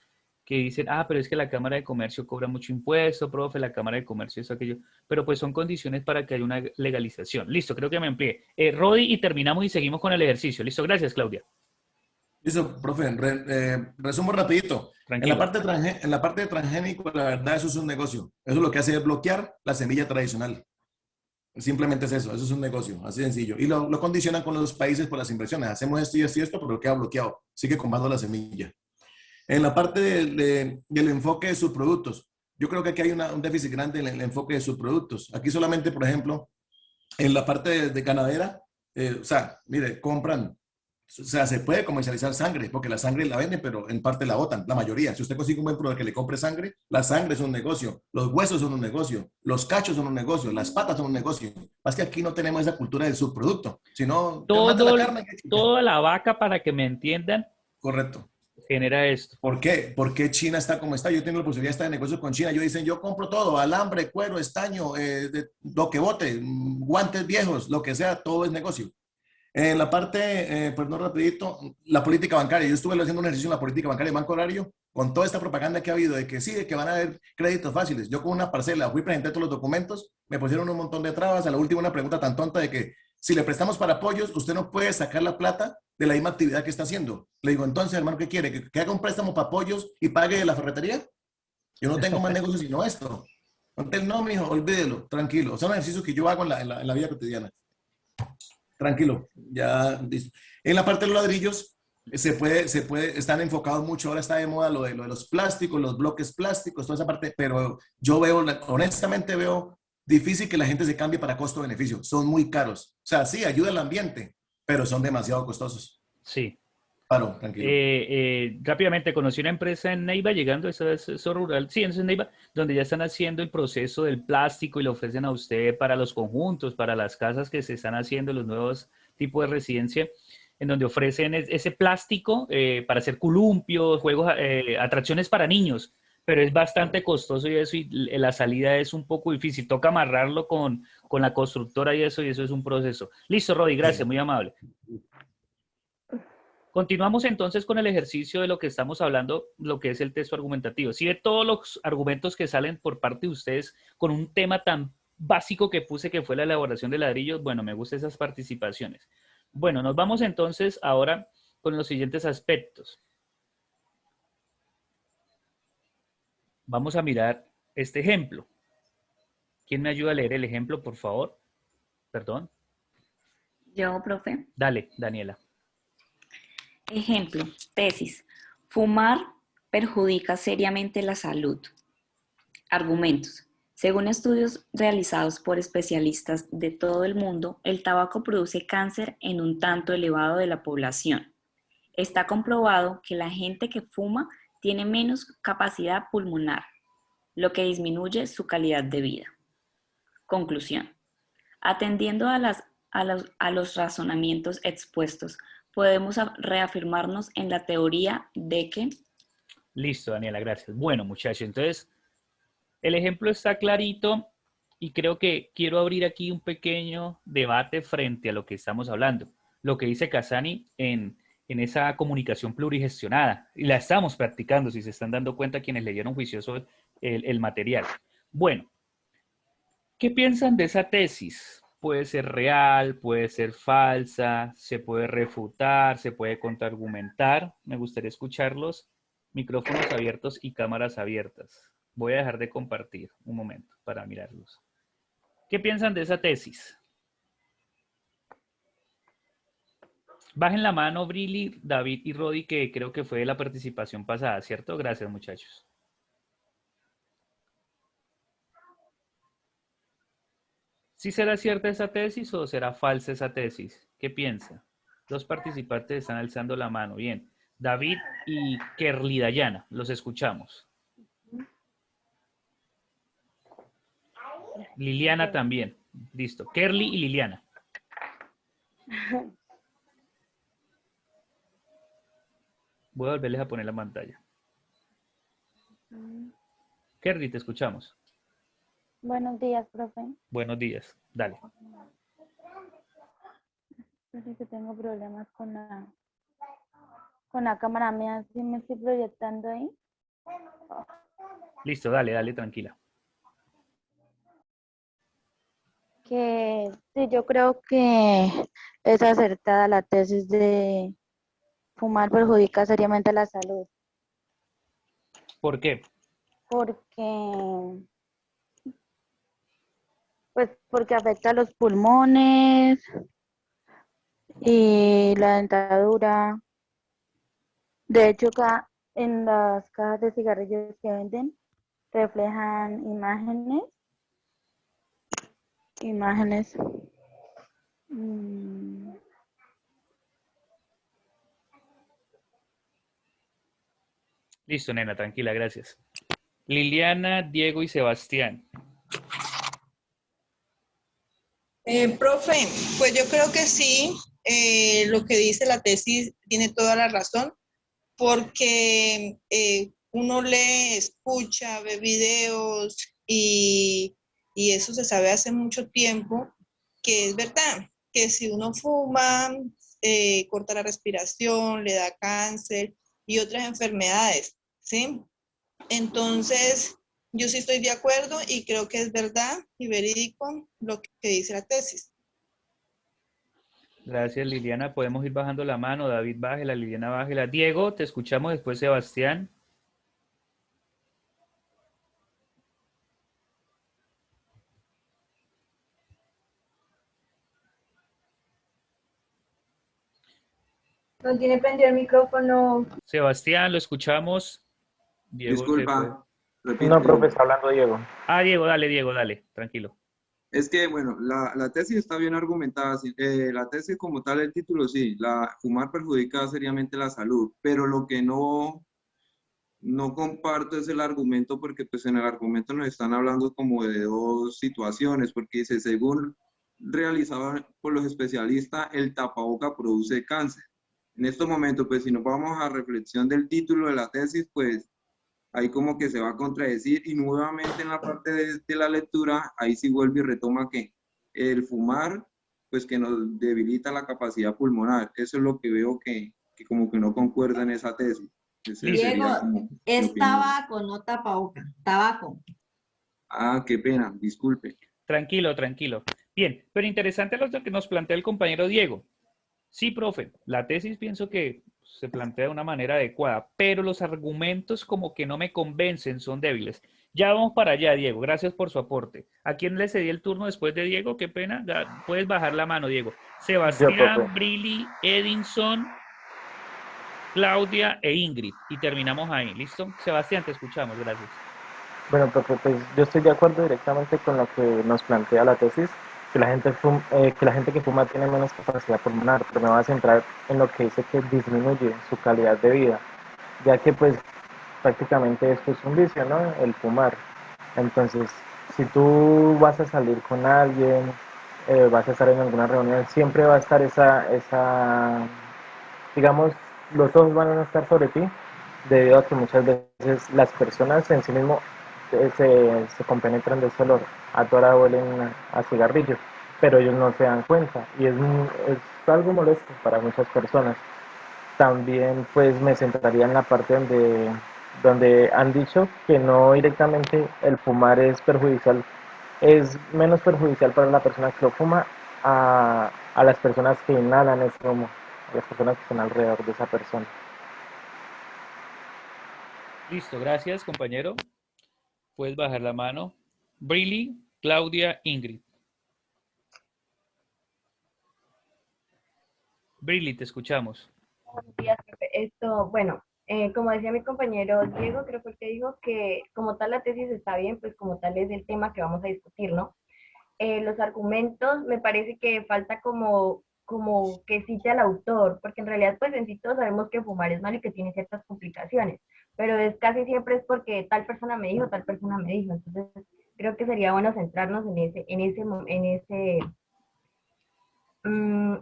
A: que dicen, pero es que la Cámara de Comercio cobra mucho impuesto, profe, la Cámara de Comercio eso, aquello, pero pues son condiciones para que haya una legalización. Listo, creo que me amplié. Rodi, y terminamos y seguimos con el ejercicio. Listo, gracias, Claudia.
F: Listo, profe, resumo rapidito.
A: Tranquilo.
F: En la parte de transgénico, la verdad, eso es un negocio. Eso lo que hace es bloquear la semilla tradicional. Simplemente es eso es un negocio, así sencillo. Y lo condicionan con los países por las inversiones. Hacemos esto y esto y esto, pero queda bloqueado. Sigue comprando la semilla. En la parte del enfoque de subproductos, yo creo que aquí hay un déficit grande en el enfoque de subproductos. Aquí solamente, por ejemplo, en la parte de ganadera, o sea, mire, compran, o sea, se puede comercializar sangre, porque la sangre la venden, pero en parte la botan, la mayoría. Si usted consigue un buen proveedor que le compre sangre, la sangre es un negocio, los huesos son un negocio, los cachos son un negocio, las patas son un negocio. Más que aquí no tenemos esa cultura del subproducto, sino que mate la carne.
A: Toda la vaca, para que me entiendan.
F: Correcto.
A: Genera esto.
F: ¿Por qué? ¿Por qué China está como está? Yo tengo la posibilidad de estar en negocio con China. Yo dicen, yo compro todo, alambre, cuero, estaño, lo que bote, guantes viejos, lo que sea, todo es negocio. En la parte, pues no rapidito, la política bancaria. Yo estuve haciendo un ejercicio en la política bancaria de Banco Horario con toda esta propaganda que ha habido de que sí, de que van a haber créditos fáciles. Yo con una parcela fui, presenté todos los documentos, me pusieron un montón de trabas. A la última una pregunta tan tonta de que si le prestamos para apoyos, usted no puede sacar la plata de la misma actividad que está haciendo. Le digo, entonces, hermano, ¿qué quiere? ¿Que haga un préstamo para apoyos y pague la ferretería? Yo no tengo más negocios sino esto. Entonces, no, mijo, olvídelo, tranquilo. Son ejercicios que yo hago en la vida cotidiana. Tranquilo, ya listo. En la parte de los ladrillos, están enfocados mucho, ahora está de moda lo de los plásticos, los bloques plásticos, toda esa parte, pero yo honestamente veo difícil que la gente se cambie para costo-beneficio. Son muy caros. O sea, sí, ayuda al ambiente, pero son demasiado costosos.
A: Sí.
F: Claro, tranquilo.
A: Rápidamente conocí una empresa en Neiva, llegando, eso es rural, sí, eso es Neiva, donde ya están haciendo el proceso del plástico y lo ofrecen a usted para los conjuntos, para las casas que se están haciendo, los nuevos tipos de residencia, en donde ofrecen ese plástico para hacer columpios, juegos, atracciones para niños, pero es bastante costoso y eso, y la salida es un poco difícil. Toca amarrarlo con la constructora y eso es un proceso. Listo, Rodi, gracias, muy amable. Continuamos entonces con el ejercicio de lo que estamos hablando, lo que es el texto argumentativo. Si ve todos los argumentos que salen por parte de ustedes con un tema tan básico que puse, que fue la elaboración de ladrillos, bueno, me gustan esas participaciones. Bueno, nos vamos entonces ahora con los siguientes aspectos. Vamos a mirar este ejemplo. ¿Quién me ayuda a leer el ejemplo, por favor? Perdón.
K: Yo, profe.
A: Dale, Daniela.
K: Ejemplo, tesis. Fumar perjudica seriamente la salud. Argumentos. Según estudios realizados por especialistas de todo el mundo, el tabaco produce cáncer en un tanto elevado de la población. Está comprobado que la gente que fuma tiene menos capacidad pulmonar, lo que disminuye su calidad de vida. Conclusión. Atendiendo a los razonamientos expuestos, podemos reafirmarnos en la teoría de que...
A: Listo, Daniela, gracias. Bueno, muchachos, entonces el ejemplo está clarito y creo que quiero abrir aquí un pequeño debate frente a lo que estamos hablando. Lo que dice Casani en esa comunicación plurigestionada. Y la estamos practicando, si se están dando cuenta quienes leyeron juicioso el material. Bueno, ¿qué piensan de esa tesis? Puede ser real, puede ser falsa, se puede refutar, se puede contraargumentar. Me gustaría escucharlos. Micrófonos abiertos y cámaras abiertas. Voy a dejar de compartir un momento para mirarlos. ¿Qué piensan de esa tesis? Bajen la mano, Brili, David y Rodi, que creo que fue de la participación pasada, ¿cierto? Gracias, muchachos. ¿Sí será cierta esa tesis o será falsa esa tesis? ¿Qué piensa? Dos participantes están alzando la mano. Bien. David y Kerly Dayana, los escuchamos. Liliana también. Listo. Kerly y Liliana. Voy a volverles a poner la pantalla. Kerly, te escuchamos.
L: Buenos días, profe.
A: Buenos días. Dale.
L: Parece que tengo problemas con la cámara mía. ¿Sí me estoy proyectando ahí?
A: Listo, dale, dale, tranquila.
L: Que sí, yo creo que es acertada la tesis de fumar perjudica seriamente la salud.
A: ¿Por qué?
L: Porque afecta a los pulmones y la dentadura. De hecho, acá en las cajas de cigarrillos que venden reflejan imágenes.
A: Listo, nena, tranquila, gracias. Liliana, Diego y Sebastián.
B: Profe, pues yo creo que sí, lo que dice la tesis tiene toda la razón, porque uno lee, escucha, ve videos y eso se sabe hace mucho tiempo, que es verdad, que si uno fuma, corta la respiración, le da cáncer y otras enfermedades, ¿sí? Entonces, yo sí estoy de acuerdo y creo que es verdad y verídico lo que dice la tesis.
A: Gracias, Liliana. Podemos ir bajando la mano. David, bájela. Liliana, bájela. Diego, te escuchamos después, Sebastián.
H: No tiene prendido el micrófono.
A: Sebastián, lo escuchamos. Diego se fue.
G: Disculpa,
M: No, profe, está hablando Diego.
A: Ah, Diego, dale, tranquilo.
G: Es que, bueno, la tesis está bien argumentada. Sí, la tesis como tal, el título sí, fumar perjudica seriamente la salud, pero lo que no comparto es el argumento, porque pues en el argumento nos están hablando como de dos situaciones, porque dice, según realizado por los especialistas, el tapaboca produce cáncer. En estos momentos, pues si nos vamos a reflexión del título de la tesis, pues ahí como que se va a contradecir, y nuevamente en la parte de la lectura, ahí sí vuelve y retoma que el fumar, pues que nos debilita la capacidad pulmonar. Eso es lo que veo que como que no concuerda en esa tesis. Ese
J: Diego,
G: sería como mi
J: es
G: opinión.
J: tabaco, no tapaboca, tabaco.
G: Ah, qué pena, disculpe.
A: Tranquilo. Bien, pero interesante lo que nos plantea el compañero Diego. Sí, profe, la tesis pienso que se plantea de una manera adecuada, pero los argumentos como que no me convencen, son débiles. Ya vamos para allá, Diego. Gracias por su aporte. ¿A quién le cedí el turno después de Diego? Qué pena. Puedes bajar la mano, Diego.
M: Yo, profe.
A: Sebastián, Brilli, Edinson, Claudia e Ingrid. Y terminamos ahí. ¿Listo? Sebastián, te escuchamos. Gracias.
M: Bueno, profe, pues yo estoy de acuerdo directamente con lo que nos plantea la tesis, que la gente que fuma tiene menos capacidad pulmonar, pero me voy a centrar en lo que dice que disminuye su calidad de vida, ya que pues prácticamente esto es un vicio, ¿no? El fumar. Entonces, si tú vas a salir con alguien, vas a estar en alguna reunión, siempre va a estar digamos, los ojos van a estar sobre ti, debido a que muchas veces las personas en sí mismo se compenetran de ese olor. A toda hora huelen a cigarrillo, pero ellos no se dan cuenta y es algo molesto para muchas personas. También pues me centraría en la parte donde han dicho que no directamente el fumar es perjudicial, es menos perjudicial para la persona que lo fuma a las personas que inhalan ese humo, a las personas que están alrededor de esa persona.
A: Listo, gracias, compañero. Puedes bajar la mano. Brilli, Claudia, Ingrid. Brilli, te escuchamos.
C: Buenos días, profe. Bueno, como decía mi compañero Diego, creo que el que dijo que como tal la tesis está bien, pues como tal es el tema que vamos a discutir, ¿no? Los argumentos, me parece que falta como como que cite al autor, porque en realidad pues en sí todos sabemos que fumar es malo y que tiene ciertas complicaciones, pero es casi siempre es porque tal persona me dijo, tal persona me dijo, entonces creo que sería bueno centrarnos en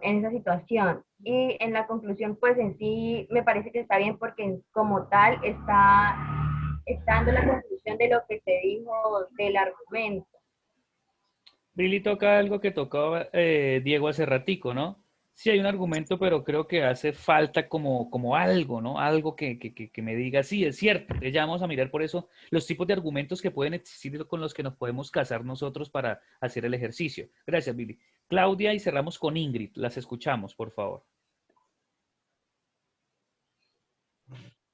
C: esa situación. Y en la conclusión, pues en sí me parece que está bien porque como tal está dando la conclusión de lo que se dijo del argumento.
A: Billy toca algo que tocaba Diego hace ratico, ¿no? Sí hay un argumento, pero creo que hace falta como algo, ¿no? Algo que me diga, sí, es cierto. Entonces ya vamos a mirar por eso los tipos de argumentos que pueden existir con los que nos podemos casar nosotros para hacer el ejercicio. Gracias, Billy. Claudia, y cerramos con Ingrid. Las escuchamos, por favor.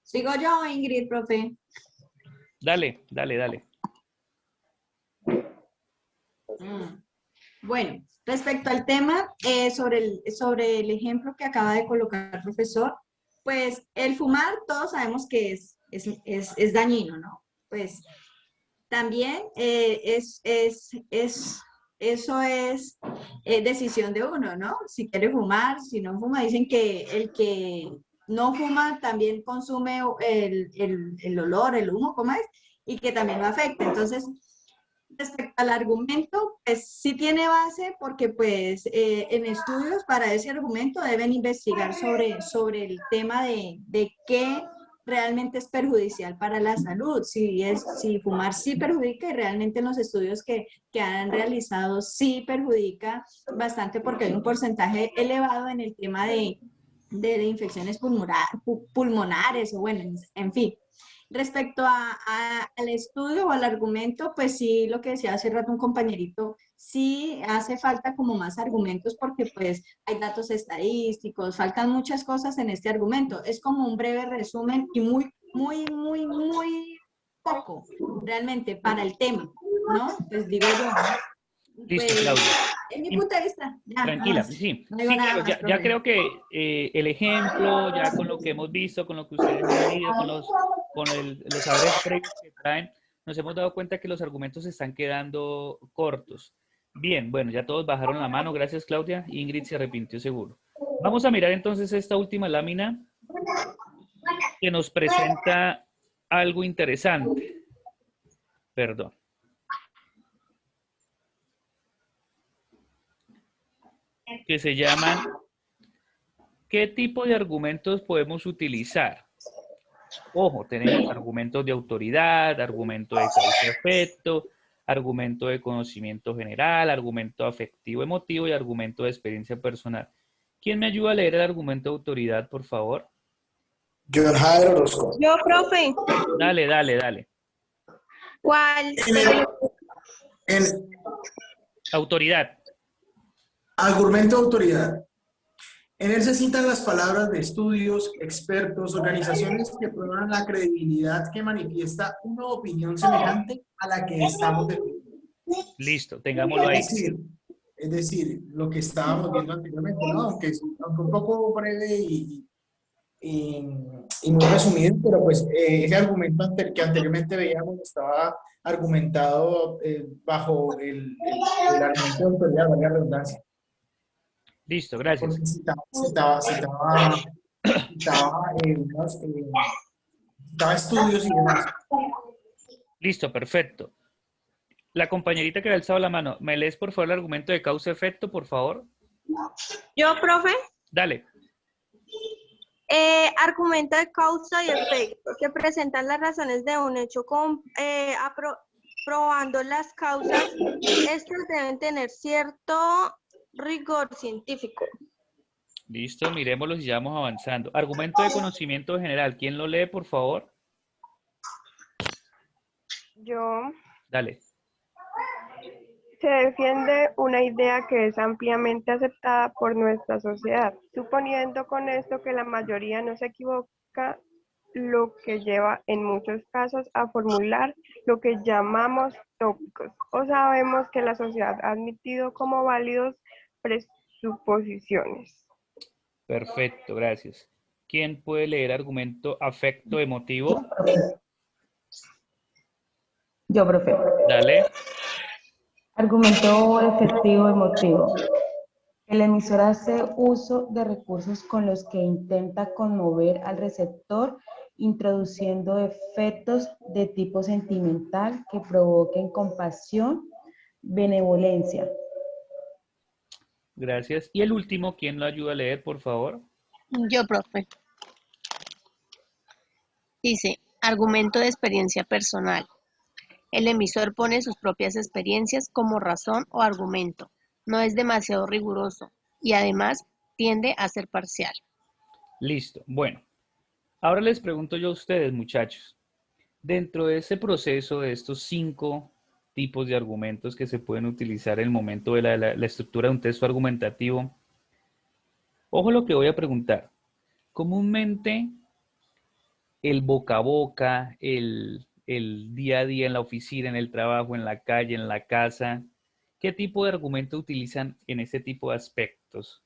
J: Sigo yo, Ingrid, profe.
A: Dale, dale, dale.
J: Bueno, respecto al tema, sobre el ejemplo que acaba de colocar el profesor, pues el fumar todos sabemos que es dañino, ¿no? Pues también eso es decisión de uno, ¿no? Si quiere fumar, si no fuma, dicen que el que no fuma también consume el olor, el humo, ¿cómo es? Y que también lo afecta. Entonces, respecto al argumento, pues sí tiene base porque pues en estudios para ese argumento deben investigar sobre el tema de qué realmente es perjudicial para la salud, si fumar sí perjudica y realmente en los estudios que han realizado sí perjudica bastante porque hay un porcentaje elevado en el tema de infecciones pulmonares o bueno, en fin. Respecto al estudio o al argumento, pues sí, lo que decía hace rato un compañerito, sí hace falta como más argumentos porque pues hay datos estadísticos, faltan muchas cosas en este argumento. Es como un breve resumen y muy poco realmente para el tema, ¿no? Pues digo yo, ¿no?
A: Listo,
J: Pues,
A: Claudia.
J: en mi punto de vista, ya,
A: Tranquila,
J: nada más.
A: sí.
J: No digo
A: Sí,
J: nada
A: claro,
J: más,
A: ya
J: profe.
A: creo que el ejemplo, ya con lo que hemos visto, con lo que ustedes han leído, los saberes previos que traen, nos hemos dado cuenta que los argumentos se están quedando cortos. Bien, bueno, ya todos bajaron la mano. Gracias, Claudia. Ingrid se arrepintió seguro. Vamos a mirar entonces esta última lámina que nos presenta algo interesante. Perdón. Que se llaman ¿qué tipo de argumentos podemos utilizar? Ojo, tenemos argumentos de autoridad, argumento de causa-efecto, argumento de conocimiento general, argumento afectivo emotivo y argumento de experiencia personal. ¿Quién me ayuda a leer el argumento de autoridad, por favor?
N: John Jairo Orozco.
B: Yo, profe.
A: Dale, dale, dale.
B: ¿Cuál?
N: En
A: Autoridad.
N: argumento de autoridad. En él se citan las palabras de estudios, expertos, organizaciones que prueban la credibilidad que manifiesta una opinión semejante a la que estamos defendiendo.
A: Listo, tengámoslo ahí.
N: Es decir, lo que estábamos viendo anteriormente, ¿no? Aunque un poco breve y muy resumido, pero pues ese argumento que anteriormente veíamos estaba argumentado bajo el argumento de autoridad, valga la redundancia.
A: Listo, gracias.
N: Porque citaba estudios y demás.
A: Listo, perfecto. La compañerita que ha alzado la mano, ¿me lees por favor el argumento de causa-efecto, por favor?
B: Yo, profe.
A: Dale.
B: Argumento de causa y efecto, que presentan las razones de un hecho probando las causas. Estas deben tener cierto rigor científico.
A: Listo, miremoslos y ya vamos avanzando. Argumento de conocimiento general. ¿Quién lo lee, por favor?
O: Yo.
A: Dale.
O: Se defiende una idea que es ampliamente aceptada por nuestra sociedad, suponiendo con esto que la mayoría no se equivoca, lo que lleva en muchos casos a formular lo que llamamos tópicos, o sabemos que la sociedad ha admitido como válidos presuposiciones.
A: Perfecto, gracias. ¿Quién puede leer argumento afecto emotivo?
P: Yo, profe.
A: Dale.
P: Argumento efectivo emotivo. El emisor hace uso de recursos con los que intenta conmover al receptor, introduciendo efectos de tipo sentimental que provoquen compasión, benevolencia.
A: Gracias. Y el último, ¿quién lo ayuda a leer, por favor?
D: Yo, profe. Dice, argumento de experiencia personal. El emisor pone sus propias experiencias como razón o argumento. No es demasiado riguroso y además tiende a ser parcial.
A: Listo. Bueno, ahora les pregunto yo a ustedes, muchachos. Dentro de ese proceso de estos 5 tipos de argumentos que se pueden utilizar en el momento de la estructura de un texto argumentativo, ojo lo que voy a preguntar. Comúnmente, el boca a boca, el día a día en la oficina, en el trabajo, en la calle, en la casa, ¿qué tipo de argumento utilizan en ese tipo de aspectos?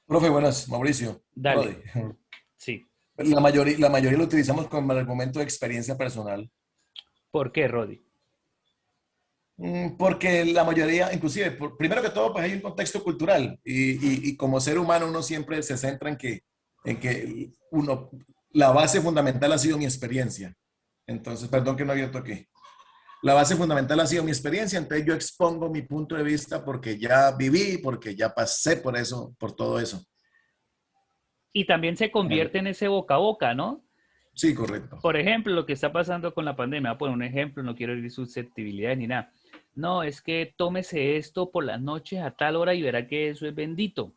F: Profe, buenas, Mauricio.
A: Dale.
F: Rodi.
A: Sí.
F: La mayoría lo utilizamos como el argumento de experiencia personal.
A: ¿Por qué, Rodi?
F: Porque la mayoría, inclusive, primero que todo, pues hay un contexto cultural y como ser humano uno siempre se centra en que la base fundamental ha sido mi experiencia. Entonces, perdón que no había aquí. La base fundamental ha sido mi experiencia, entonces yo expongo mi punto de vista porque ya viví, porque ya pasé por eso, por todo eso.
A: Y también se convierte en ese boca a boca, ¿no?
F: Sí, correcto.
A: Por ejemplo, lo que está pasando con la pandemia, voy a poner un ejemplo, no quiero herir susceptibilidades ni nada. No, es que tómese esto por las noches a tal hora y verá que eso es bendito.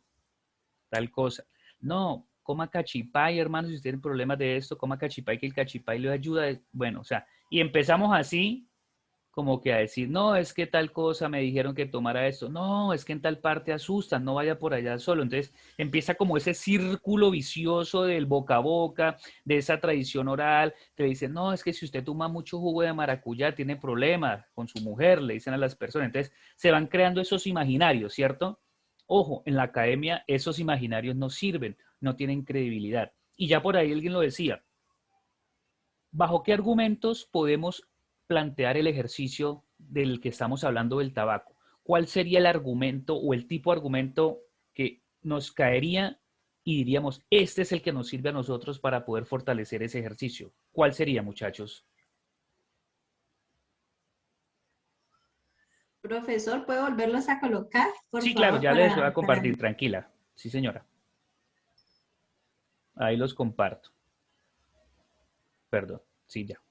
A: Tal cosa. No, coma cachipay, hermano, si usted tiene problemas de esto, coma cachipay, que el cachipay le ayuda. Bueno, o sea, y empezamos así, como que a decir, no, es que tal cosa me dijeron que tomara esto, no, es que en tal parte asustan, no vaya por allá solo. Entonces empieza como ese círculo vicioso del boca a boca, de esa tradición oral, que le dicen, no, es que si usted toma mucho jugo de maracuyá, tiene problemas con su mujer, le dicen a las personas. Entonces se van creando esos imaginarios, ¿cierto? Ojo, en la academia esos imaginarios no sirven, no tienen credibilidad. Y ya por ahí alguien lo decía, ¿bajo qué argumentos podemos plantear el ejercicio del que estamos hablando del tabaco? ¿Cuál sería el argumento o el tipo de argumento que nos caería y diríamos, este es el que nos sirve a nosotros para poder fortalecer ese ejercicio? ¿Cuál sería, muchachos?
J: Profesor, ¿puede volverlos a colocar, por
A: Sí,
J: favor?
A: claro, ya les voy a compartir, tranquila. Sí, señora. Ahí los comparto. Perdón, sí, ya.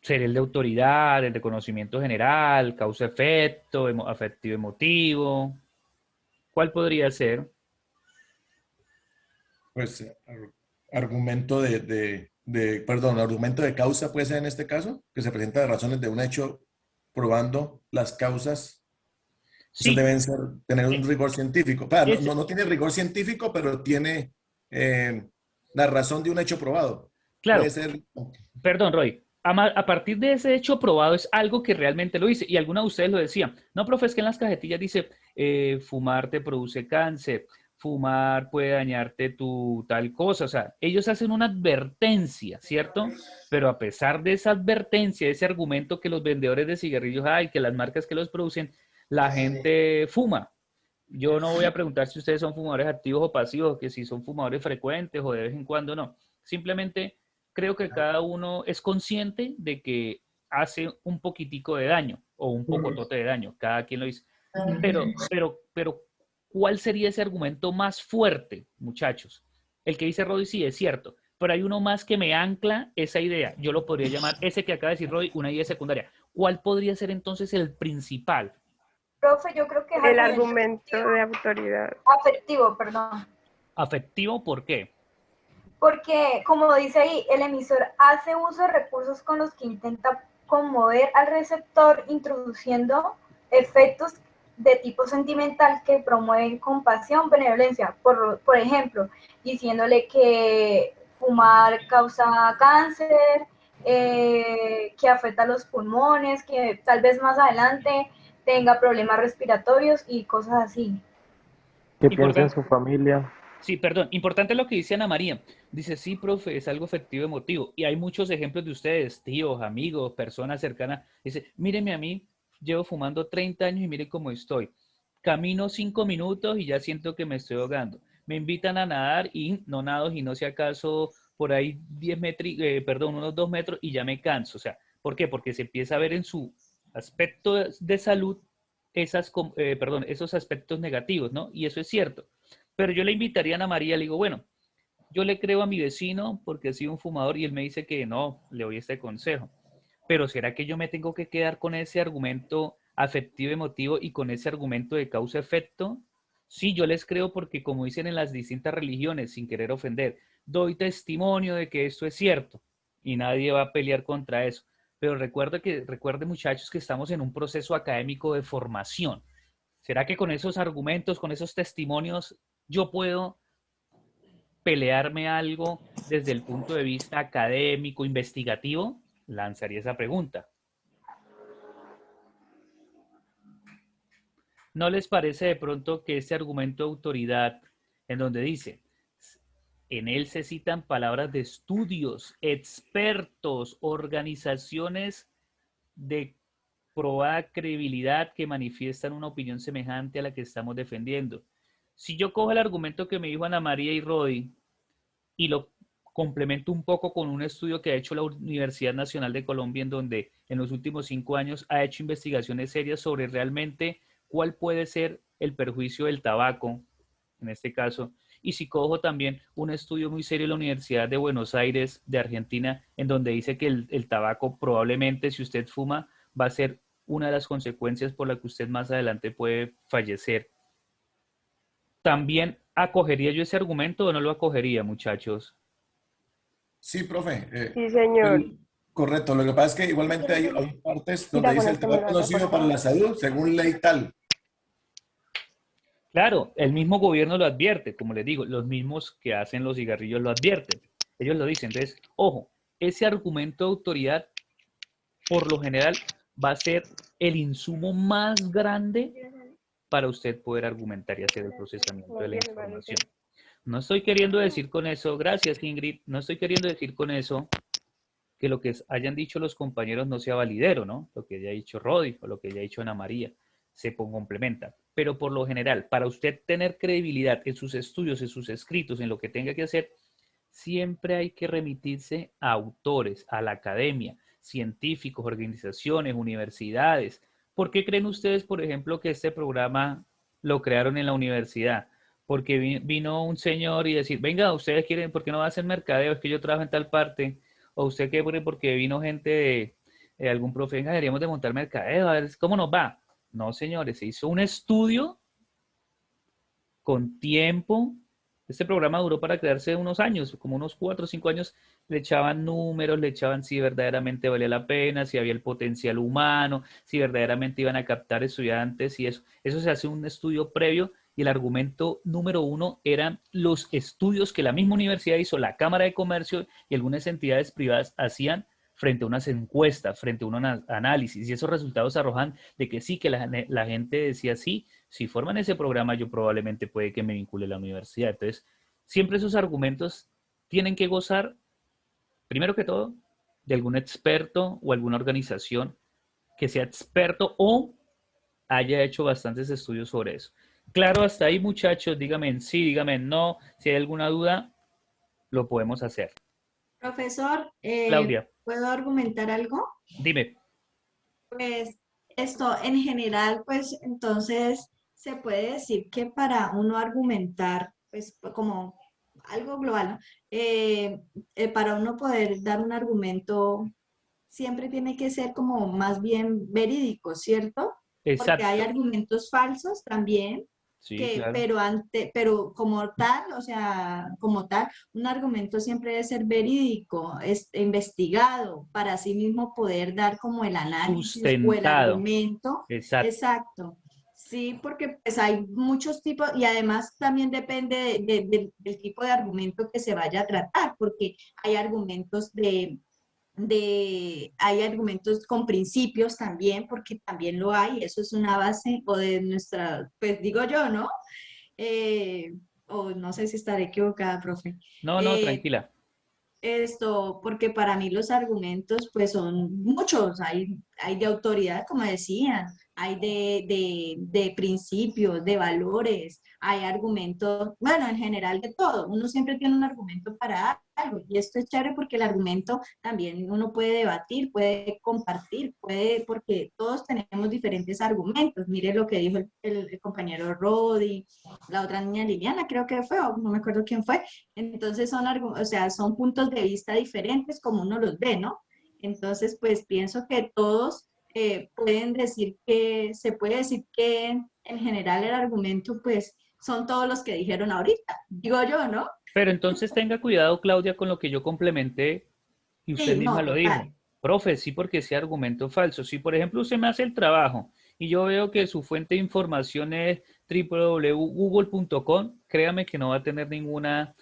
A: Ser el de autoridad, el de conocimiento general, causa-efecto, afectivo-emotivo. ¿Cuál podría ser?
F: Pues argumento argumento de causa puede ser en este caso, que se presenta de razones de un hecho probando las causas.
A: Sí.
F: Deben tener un rigor científico. Claro, no tiene rigor científico, pero tiene la razón de un hecho probado.
A: Claro.
F: Puede ser.
A: Perdón, Roy. A partir de ese hecho probado es algo que realmente lo dice. Y algunos de ustedes lo decían. No, profe, es que en las cajetillas dice, fumar te produce cáncer, fumar puede dañarte tu tal cosa. O sea, ellos hacen una advertencia, ¿cierto? Pero a pesar de esa advertencia, ese argumento que los vendedores de cigarrillos hay, que las marcas que los producen, la gente fuma. Yo no voy a preguntar si ustedes son fumadores activos o pasivos, que si son fumadores frecuentes o de vez en cuando no. Simplemente creo que cada uno es consciente de que hace un poquitico de daño o un pocotote de daño. Cada quien lo dice. Pero, ¿cuál sería ese argumento más fuerte, muchachos? El que dice Rodi sí es cierto, pero hay uno más que me ancla esa idea. Yo lo podría llamar, ese que acaba de decir Rodi, una idea secundaria. ¿Cuál podría ser entonces el principal?
H: Profe, yo creo que es
O: el argumento de autoridad.
H: Afectivo, perdón.
A: ¿Afectivo por qué?
H: Porque, como dice ahí, el emisor hace uso de recursos con los que intenta conmover al receptor, introduciendo efectos de tipo sentimental que promueven compasión, benevolencia. Por ejemplo, diciéndole que fumar causa cáncer, que afecta a los pulmones, que tal vez más adelante tenga problemas respiratorios y cosas así.
M: Que piense en su familia.
A: Sí, perdón, importante lo que dice Ana María. Dice, sí, profe, es algo afectivo emotivo. Y hay muchos ejemplos de ustedes, tíos, amigos, personas cercanas. Dice, míreme a mí, llevo fumando 30 años y mire cómo estoy. Camino 5 minutos y ya siento que me estoy ahogando. Me invitan a nadar y no nado y no sé acaso por ahí 10 metros, perdón, unos 2 metros y ya me canso. O sea, ¿por qué? Porque se empieza a ver en su aspecto de salud esos aspectos negativos, ¿no? Y eso es cierto. Pero yo le invitaría a Ana María, le digo, bueno, yo le creo a mi vecino porque ha sido un fumador y él me dice que no, le doy este consejo. Pero ¿será que yo me tengo que quedar con ese argumento afectivo emotivo y con ese argumento de causa-efecto? Sí, yo les creo porque como dicen en las distintas religiones, sin querer ofender, doy testimonio de que esto es cierto y nadie va a pelear contra eso. Pero recuerde muchachos que estamos en un proceso académico de formación. ¿Será que con esos argumentos, con esos testimonios, yo puedo pelearme algo desde el punto de vista académico, investigativo? Lanzaría esa pregunta. ¿No les parece de pronto que este argumento de autoridad, en donde dice, en él se citan palabras de estudios, expertos, organizaciones de probada credibilidad que manifiestan una opinión semejante a la que estamos defendiendo? Si yo cojo el argumento que me dijo Ana María y Rodi y lo complemento un poco con un estudio que ha hecho la Universidad Nacional de Colombia, en donde en los últimos 5 años ha hecho investigaciones serias sobre realmente cuál puede ser el perjuicio del tabaco, en este caso, y si cojo también un estudio muy serio de la Universidad de Buenos Aires, de Argentina, en donde dice que el tabaco probablemente, si usted fuma, va a ser una de las consecuencias por la que usted más adelante puede fallecer. ¿También acogería yo ese argumento o no lo acogería, muchachos?
F: Sí, profe.
O: Sí, señor.
F: Correcto. Lo que pasa es que igualmente hay partes donde dice el tabaco nocivo para la salud, según ley tal.
A: Claro, el mismo gobierno lo advierte, como les digo, los mismos que hacen los cigarrillos lo advierten. Ellos lo dicen. Entonces, ojo, ese argumento de autoridad, por lo general, va a ser el insumo más grande para usted poder argumentar y hacer el procesamiento de la información. No estoy queriendo decir con eso, gracias Ingrid, no estoy queriendo decir con eso que lo que hayan dicho los compañeros no sea validero, ¿no? Lo que haya dicho Rodi o lo que haya dicho Ana María se complementa. Pero por lo general, para usted tener credibilidad en sus estudios, en sus escritos, en lo que tenga que hacer, siempre hay que remitirse a autores, a la academia, científicos, organizaciones, universidades. ¿Por qué creen ustedes, por ejemplo, que este programa lo crearon en la universidad? Porque vino un señor y decir, venga, ustedes quieren, ¿por qué no hacen mercadeo? Es que yo trabajo en tal parte. O usted qué, porque vino gente de algún profe, venga, deberíamos de montar mercadeo, a ver cómo nos va. No, señores, se hizo un estudio con tiempo. Este programa duró para crearse unos años, como unos 4 o 5 años. Le echaban números, le echaban si verdaderamente valía la pena, si había el potencial humano, si verdaderamente iban a captar estudiantes y eso. Eso se hace un estudio previo y el argumento número 1 eran los estudios que la misma universidad hizo, la Cámara de Comercio y algunas entidades privadas hacían frente a unas encuestas, frente a un análisis, y esos resultados arrojan de que sí, que la gente decía sí, si forman ese programa yo probablemente puede que me vincule a la universidad. Entonces, siempre esos argumentos tienen que gozar, primero que todo, de algún experto o alguna organización que sea experto o haya hecho bastantes estudios sobre eso. Claro, hasta ahí, muchachos, díganme en sí, díganme en no, si hay alguna duda, lo podemos hacer.
J: Profesor,
A: Claudia,
J: ¿puedo argumentar algo?
A: dime.
J: Pues esto en general, pues entonces se puede decir que para uno argumentar, pues como algo global, ¿no? Para uno poder dar un argumento siempre tiene que ser como más bien verídico, ¿cierto? Porque hay
A: Exacto.
J: argumentos falsos también,
A: Sí, claro.
J: pero como tal, o sea, como tal, un argumento siempre debe ser verídico, es investigado, para así mismo poder dar como el análisis o el
A: Sustentado.
J: argumento.
A: Exacto.
J: Exacto. Sí, porque pues hay muchos tipos y además también depende del tipo de argumento que se vaya a tratar, porque hay argumentos hay argumentos con principios también, porque también lo hay, eso es una base o de nuestra, pues digo yo, ¿no? o no sé si estaré equivocada, profe.
A: No, no,
J: Eh,
A: tranquila.
J: Esto, porque para mí los argumentos pues son muchos, hay de autoridad, como decía, hay de principios, de valores, hay argumentos, bueno, en general de todo, uno siempre tiene un argumento para algo, y esto es chévere porque el argumento también uno puede debatir, puede compartir, puede, porque todos tenemos diferentes argumentos, mire lo que dijo el compañero Rodi, la otra niña Liliana, creo que fue, o no me acuerdo quién fue. Entonces o sea, son puntos de vista diferentes como uno los ve, ¿no? Entonces, pues pienso que todos pueden decir que, se puede decir que en general el argumento, pues, son todos los que dijeron ahorita, digo yo, ¿no?
A: Pero entonces tenga cuidado, Claudia, con lo que yo complementé y usted
J: Sí,
A: misma
J: no,
A: lo dijo.
J: total.
A: Profe, sí, porque ese argumento es falso. Si, por ejemplo, usted me hace el trabajo y yo veo que su fuente de información es www.google.com, créame que no va a tener ninguna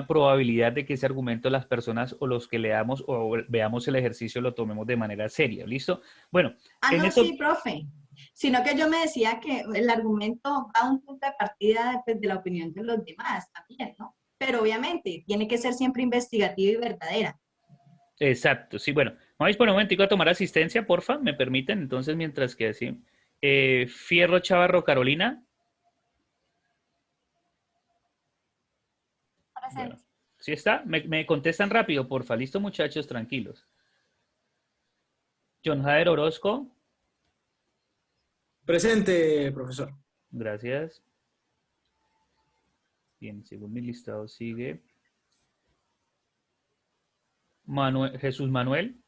A: probabilidad de que ese argumento las personas o los que leamos o veamos el ejercicio lo tomemos de manera seria. ¿Listo? Bueno,
J: Ah,
A: en
J: no,
A: eso,
J: sí, profe. Sino que yo me decía que el argumento va a un punto de partida pues, de la opinión de los demás también, ¿no? Pero obviamente tiene que ser siempre investigativa y verdadera.
A: exacto, sí, bueno, vamos por un momentico a tomar asistencia, porfa, ¿me permiten? Entonces, mientras que así, Fierro Chavarro Carolina. Bueno, ¿sí está? Me contestan rápido, porfa. Listo, muchachos, tranquilos. John Jader Orozco.
N: Presente, profesor.
A: Gracias. Bien, según mi listado sigue. Jesús Manuel.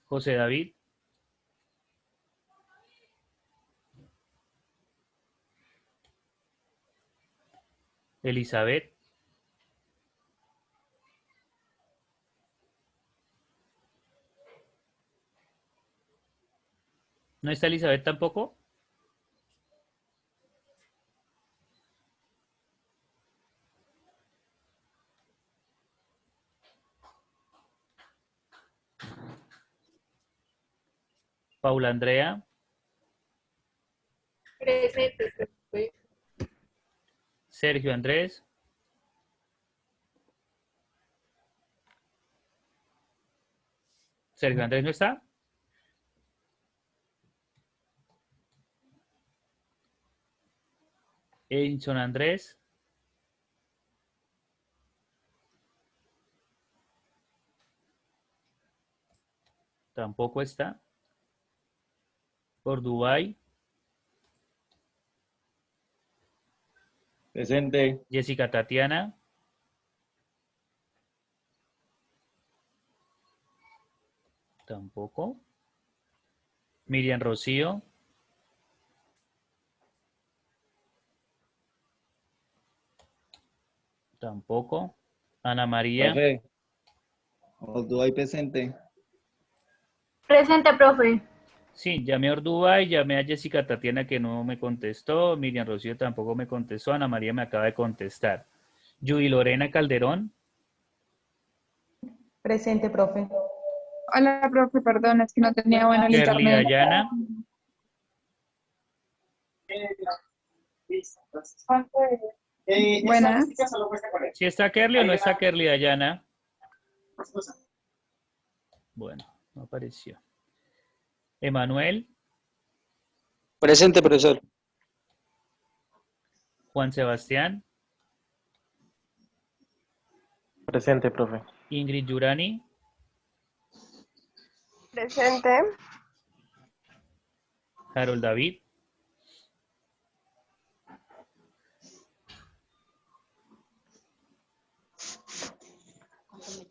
A: José David. Elizabeth. ¿No está Elizabeth tampoco? Paula Andrea.
E: Presente.
A: Sergio Andrés. Sergio Andrés no está. Edinson Andrés. Tampoco está. Por Dubái.
Q: Presente.
A: Jessica Tatiana. Tampoco. Miriam Rocío. Tampoco. Ana María.
Q: Profe. Ordubay presente.
H: Presente, profe.
A: Sí, llamé a Ordubay, llamé a Jessica Tatiana que no me contestó, Miriam Rocío tampoco me contestó, Ana María me acaba de contestar. Judy Lorena Calderón.
P: Presente, profe.
R: Hola, profe, perdón, es que no tenía bueno el
A: Kerly
R: internet.
A: Dayana.
R: Buenas.
A: ¿Sí está Kerly o no está Kerly Dayana? Bueno, no apareció. Emanuel.
S: Presente, profesor.
A: Juan Sebastián.
M: Presente, profe.
A: Ingrid Yurani.
O: Presente.
A: Harold David.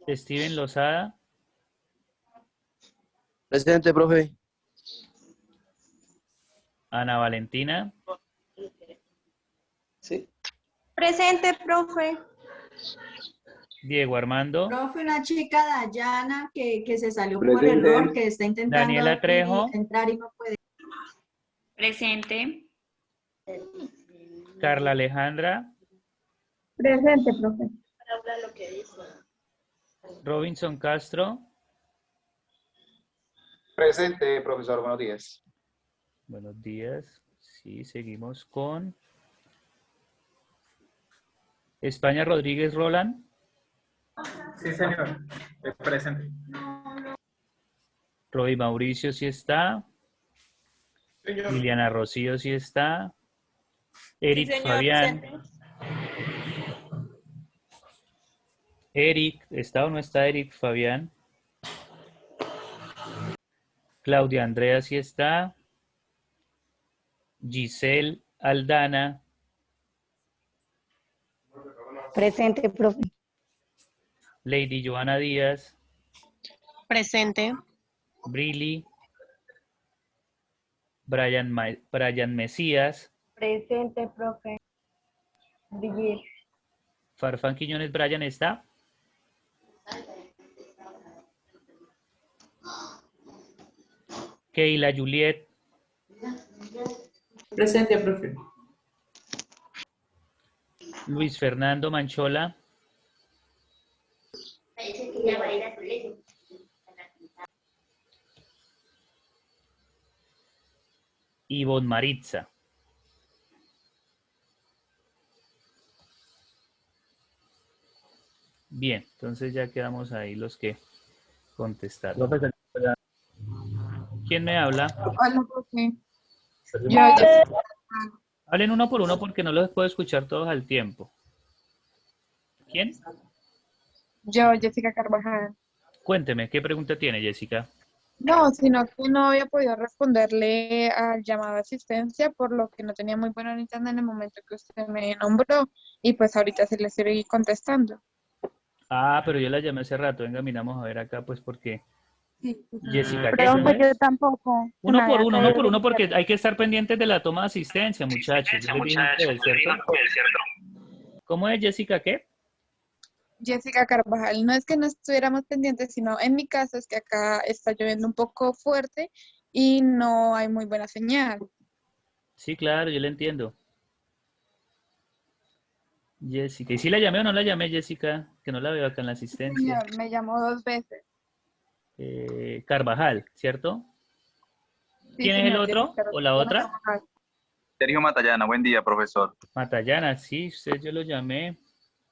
A: Steven Lozada.
S: Presente, profe.
A: Ana Valentina.
S: Sí.
B: Presente, profe.
A: Diego Armando.
J: Profe, una chica Dayana que se salió por
A: Presente.
J: error, que está intentando
A: Daniela Trejo.
J: entrar y no puede.
K: Presente.
A: Carla Alejandra.
R: Presente, profe.
A: Robinson Castro.
T: Presente, profesor. Buenos días.
A: Buenos días. Sí, seguimos con España Rodríguez Roland.
U: Sí, señor. Presente.
A: Roy Mauricio sí está.
U: Señor.
A: Liliana Rocío sí está. Eric
B: señor,
A: Fabián.
B: presente.
A: Eric, ¿está o no está Eric Fabián? Claudia Andrea sí está. Giselle Aldana.
L: Presente, profe.
A: Lady Joana Díaz.
D: Presente.
A: Brili. Brian Mesías.
C: Presente, profe. Brigitte.
A: Farfán Quiñones Brian está. Keila Juliet.
V: Presente, profe.
A: Luis Fernando Manchola. Ivonne Maritza. Bien, entonces ya quedamos ahí los que contestaron. ¿Quién me habla?
R: Hola, profe.
A: Hablen uno por uno porque no los puedo escuchar todos al tiempo. ¿Quién?
R: Yo, Jessica Carvajal.
A: Cuénteme, ¿qué pregunta tiene, Jessica?
R: No, sino que no había podido responderle al llamado de asistencia, por lo que no tenía muy buena internet en el momento que usted me nombró, y pues ahorita sí le estoy contestando.
A: Ah, pero yo la llamé hace rato. Venga, miramos a ver acá, pues, porque Jessica, ¿qué
L: Perdón, pues
A: es?
L: yo tampoco. Se
A: Uno
L: me
A: por
L: había
A: uno,
L: caído el
A: porque
L: internet.
A: hay que estar pendientes de la toma de asistencia, muchachos. Yo les dije a ustedes, ¿cierto? ¿Cómo es, Jessica, qué?
R: Jessica Carvajal, no es que no estuviéramos pendientes, sino en mi caso es que acá está lloviendo un poco fuerte y no hay muy buena señal.
A: Sí, claro, yo le entiendo. Jessica. ¿Y si la llamé o no la llamé, Jessica? Que no la veo acá en la asistencia.
R: Señor, me llamó 2 veces.
A: Carvajal, ¿cierto?
R: Sí,
A: ¿Quién es el
R: señor,
A: otro
R: Jessica
A: o la otra?
R: Carvajal.
W: Sergio Matallana, buen día, profesor.
A: Matallana, sí, usted yo lo llamé.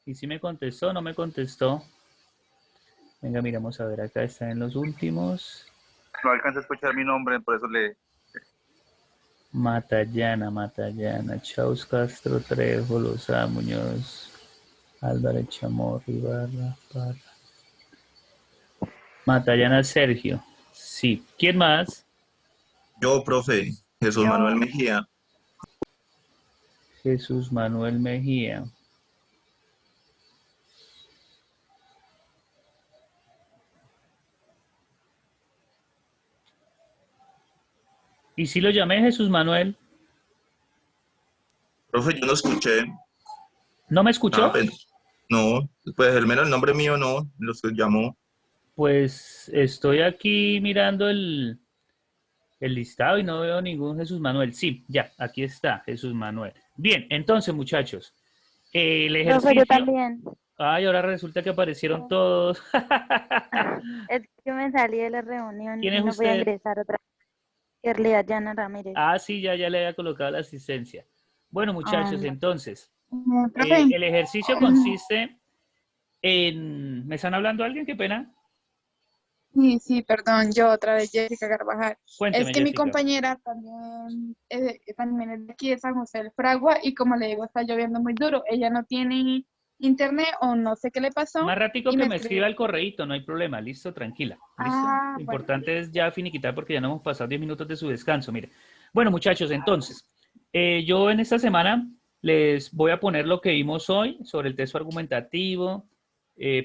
A: ¿Y si me contestó o no me contestó? Venga, miramos a ver, acá está en los últimos.
W: No alcanza a escuchar mi nombre, por eso le...
A: Matallana, Chaus Castro, Trejo, Lozada, Muñoz, Álvarez Chamorro, Ibarra, Parra. Matallana Sergio. Sí. ¿Quién más?
W: Yo, profe, Jesús Manuel Mejía.
A: Jesús Manuel Mejía. ¿Y si lo llamé Jesús Manuel?
W: Profe, yo no escuché.
A: ¿No me escuchó?
W: No, pues al menos el nombre mío no, los que llamó.
A: Pues estoy aquí mirando el listado y no veo ningún Jesús Manuel. Sí, ya, aquí está, Jesús Manuel. Bien, entonces, muchachos, el ejercicio...
L: Profe, yo también.
A: Ay, ahora resulta que aparecieron todos.
L: Es que me salí de la reunión
A: ¿Quién
L: y
A: es
L: no voy a
A: usted?
L: ingresar otra vez. Gerlida Yana Ramírez.
A: Ah, sí, ya le había colocado la asistencia. Bueno, muchachos, entonces,
R: Profe.
A: el ejercicio consiste en... ¿Me están hablando alguien? Qué pena.
R: Sí, perdón, yo otra vez, Jessica Carvajal.
A: Cuénteme,
R: Es que mi
A: Jessica.
R: compañera también es de aquí de San José del Fragua y como le digo, está lloviendo muy duro. Ella no tiene internet o no sé qué le pasó.
A: Más ratico
R: y
A: que me
R: escribe-
A: escriba el correíto, no hay problema, listo, tranquila. ¿Listo?
R: Ah,
A: Lo importante es ya finiquitar porque ya no hemos pasado 10 minutos de su descanso, mire. Bueno, muchachos, entonces, yo en esta semana les voy a poner lo que vimos hoy sobre el texto argumentativo,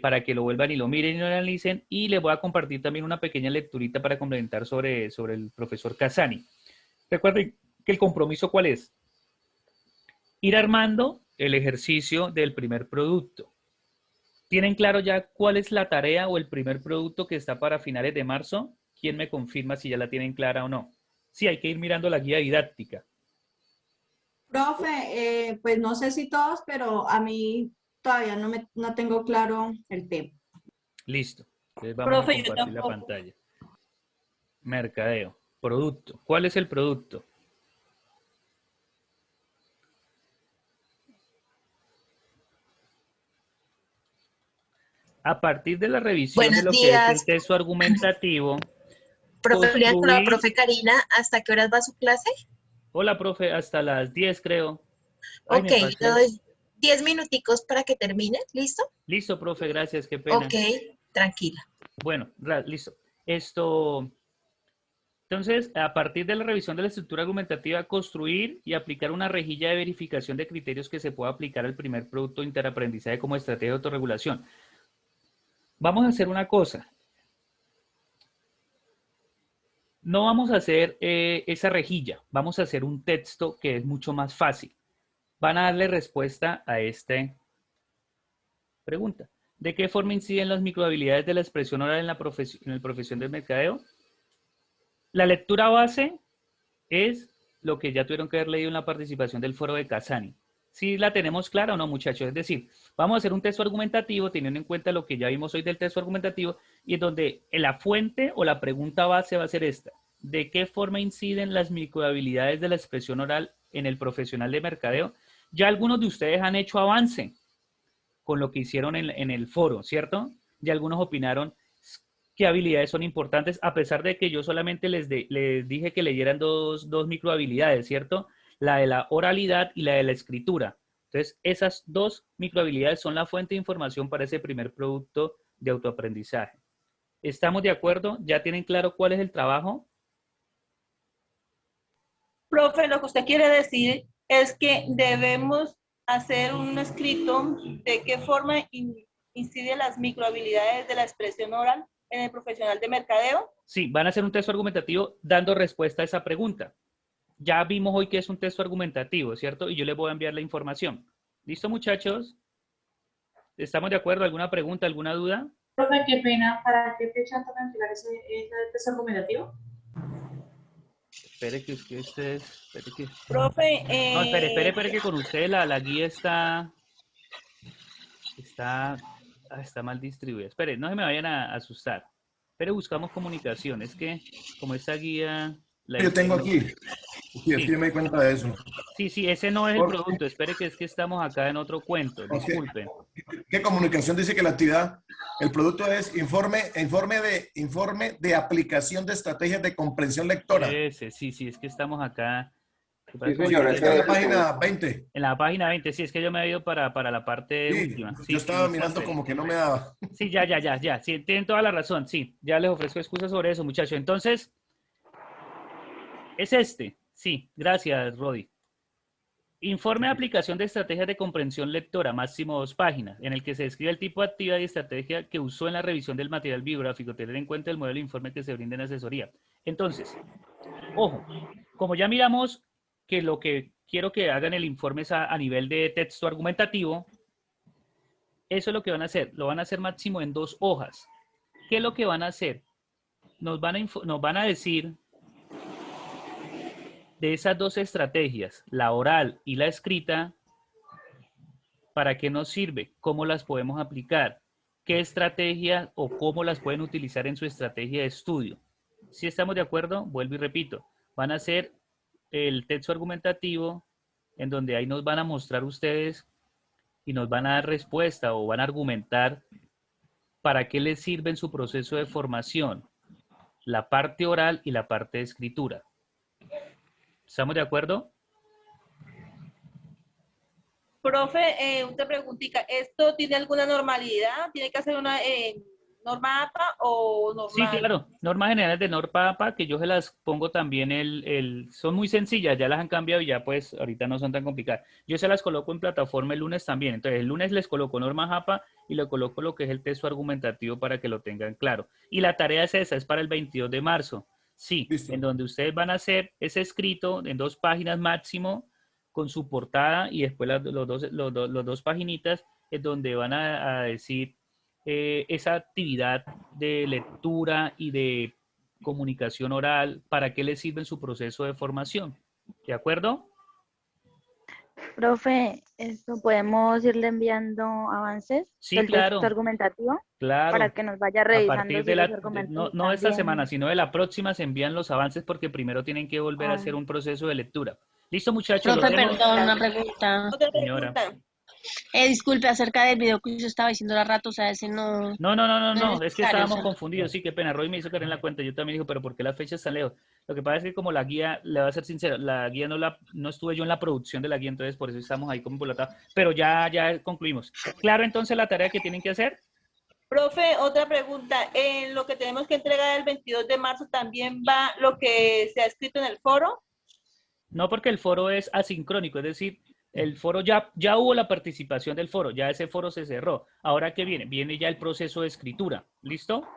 A: para que lo vuelvan y lo miren y lo analicen, y les voy a compartir también una pequeña lecturita para complementar sobre el profesor Casani. Recuerden que el compromiso, ¿cuál es? Ir armando el ejercicio del primer producto. ¿Tienen claro ya cuál es la tarea o el primer producto que está para finales de marzo? ¿Quién me confirma si ya la tienen clara o no? Sí, hay que ir mirando la guía didáctica.
J: Profe, pues no sé si todos, pero a mí todavía no tengo claro el tema.
A: Listo. Entonces vamos
J: Profe,
A: a
J: yo
A: compartir la
J: tampoco.
A: pantalla. Mercadeo. Producto. ¿Cuál es el producto? A partir de la revisión de
G: Buenos
A: lo que es el
G: días,
A: texto argumentativo,
G: profe Julián, con la
A: construir...
G: profe Karina. ¿Hasta qué horas va su clase?
A: Hola, profe, hasta las 10 creo. Ay,
G: Ok,
A: me
G: le
A: pasé.
G: doy 10 minuticos para que termine. ¿Listo?
A: Listo, profe, gracias, qué pena.
G: Ok, tranquila.
A: Bueno, listo. Entonces, a partir de la revisión de la estructura argumentativa, construir y aplicar una rejilla de verificación de criterios que se pueda aplicar al primer producto de interaprendizaje como estrategia de autorregulación. Vamos a hacer una cosa. No vamos a hacer esa rejilla, vamos a hacer un texto que es mucho más fácil. Van a darle respuesta a esta pregunta. ¿De qué forma inciden las microhabilidades de la expresión oral en la profesión del mercadeo? La lectura base es lo que ya tuvieron que haber leído en la participación del foro de Casani. ¿Sí la tenemos clara o no, muchachos? Es decir, vamos a hacer un texto argumentativo teniendo en cuenta lo que ya vimos hoy del texto argumentativo y en donde la fuente o la pregunta base va a ser esta. ¿De qué forma inciden las microhabilidades de la expresión oral en el profesional de mercadeo? Ya algunos de ustedes han hecho avance con lo que hicieron en el foro, ¿cierto? Ya algunos opinaron qué habilidades son importantes, a pesar de que yo solamente les dije que leyeran dos microhabilidades, ¿cierto? La de la oralidad y la de la escritura. Entonces, esas dos microhabilidades son la fuente de información para ese primer producto de autoaprendizaje. ¿Estamos de acuerdo? ¿Ya tienen claro cuál es el trabajo?
B: Profe, lo que usted quiere decir es que debemos hacer un escrito de qué forma inciden las microhabilidades de la expresión oral en el profesional de mercadeo.
A: Sí, van a hacer un texto argumentativo dando respuesta a esa pregunta. Ya vimos hoy que es un texto argumentativo, ¿cierto? Y yo les voy a enviar la información. ¿Listo, muchachos? ¿Estamos de acuerdo? ¿Alguna pregunta, alguna duda?
I: Profe, qué pena. ¿Para qué fecha toca entregar ese texto argumentativo?
A: Espere que ustedes... Espere que...
B: Profe,
A: No, espere que con ustedes la guía está mal distribuida. Espere, no se me vayan a asustar. Pero buscamos comunicación. Es que como esta guía...
F: Yo tengo aquí. Sí, es que yo me di cuenta de eso.
A: Sí, ese no es el producto. Espere que es que estamos acá en otro cuento. Disculpen.
F: ¿Qué comunicación dice que la actividad, el producto es informe de aplicación de estrategias de comprensión lectora?
A: Sí, es que estamos acá.
F: Sí, señor, está en la página 20.
A: En la página 20, sí, es que yo me he ido para la parte última. Sí,
F: yo estaba mirando como que no me daba.
A: Sí, ya. Sí, tienen toda la razón. Sí, ya les ofrezco excusas sobre eso, muchachos. Entonces, es este. Sí, gracias, Rodi. Informe de aplicación de estrategias de comprensión lectora, máximo 2 páginas, en el que se describe el tipo de actividad y estrategia que usó en la revisión del material bibliográfico, tener en cuenta el modelo de informe que se brinda en asesoría. Entonces, ojo, como ya miramos que lo que quiero que hagan el informe es a nivel de texto argumentativo, eso es lo que van a hacer. Lo van a hacer máximo en 2 hojas. ¿Qué es lo que van a hacer? Nos van a decir de esas 2 estrategias, la oral y la escrita, ¿para qué nos sirve? ¿Cómo las podemos aplicar? ¿Qué estrategia o cómo las pueden utilizar en su estrategia de estudio? Si estamos de acuerdo, vuelvo y repito, van a hacer el texto argumentativo en donde ahí nos van a mostrar ustedes y nos van a dar respuesta o van a argumentar para qué les sirve en su proceso de formación la parte oral y la parte de escritura. ¿Estamos de acuerdo?
B: Profe, una preguntita. ¿Esto tiene alguna normalidad? ¿Tiene que hacer una norma APA o normal?
A: Sí, claro. Normas generales de Norma APA, que yo se las pongo también, son muy sencillas, ya las han cambiado y ya pues ahorita no son tan complicadas. Yo se las coloco en plataforma el lunes también. Entonces el lunes les coloco normas APA y le coloco lo que es el texto argumentativo para que lo tengan claro. Y la tarea es esa, es para el 22 de marzo. Sí, listo. En donde ustedes van a hacer ese escrito en 2 páginas máximo con su portada y después los dos paginitas es donde van a decir esa actividad de lectura y de comunicación oral, para qué les sirve en su proceso de formación. ¿De acuerdo?
L: Profe, ¿podemos irle enviando avances
A: Sí,
L: del
A: claro.
L: texto argumentativo
A: Claro.
L: para que nos vaya
A: A
L: revisando
A: partir
L: si
A: de
L: los argumentos
A: no de esta
L: están
A: semana,
L: bien?
A: sino de la próxima se envían los avances porque primero tienen que volver a hacer un proceso de lectura. ¿Listo, muchachos? Los
D: Profe,
A: dejo.
D: perdón, una pregunta.
A: Señora.
D: Disculpe, acerca del video que usted estaba diciendo hace rato, o sea, ese no...
A: No, es que estábamos
D: necesario,
A: confundidos, sí, qué pena. Roy me hizo caer en la cuenta, yo también digo, pero ¿por qué las fechas están lejos? Lo que pasa es que como la guía, le voy a ser sincero, la guía no estuve yo en la producción de la guía, entonces por eso estamos ahí como embolatados, pero ya concluimos. Claro, entonces la tarea que tienen que hacer.
B: Profe, otra pregunta. En lo que tenemos que entregar el 22 de marzo también va lo que se ha escrito en el foro.
A: No, porque el foro es asincrónico, es decir, el foro ya hubo la participación del foro, ya ese foro se cerró. Ahora, ¿qué viene? Viene ya el proceso de escritura, ¿listo?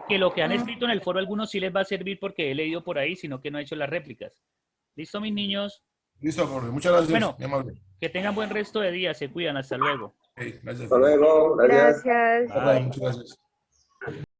A: Que lo que han escrito en el foro algunos sí les va a servir porque he leído por ahí, sino que no he hecho las réplicas. ¿Listo, mis niños?
F: Listo, profe. Muchas gracias.
A: Bueno,
F: muy amable.
A: que tengan buen resto de día, se cuidan, hasta luego.
F: Gracias.
E: Hasta luego, gracias.
O: Gracias.
A: Bye.
F: Muchas gracias.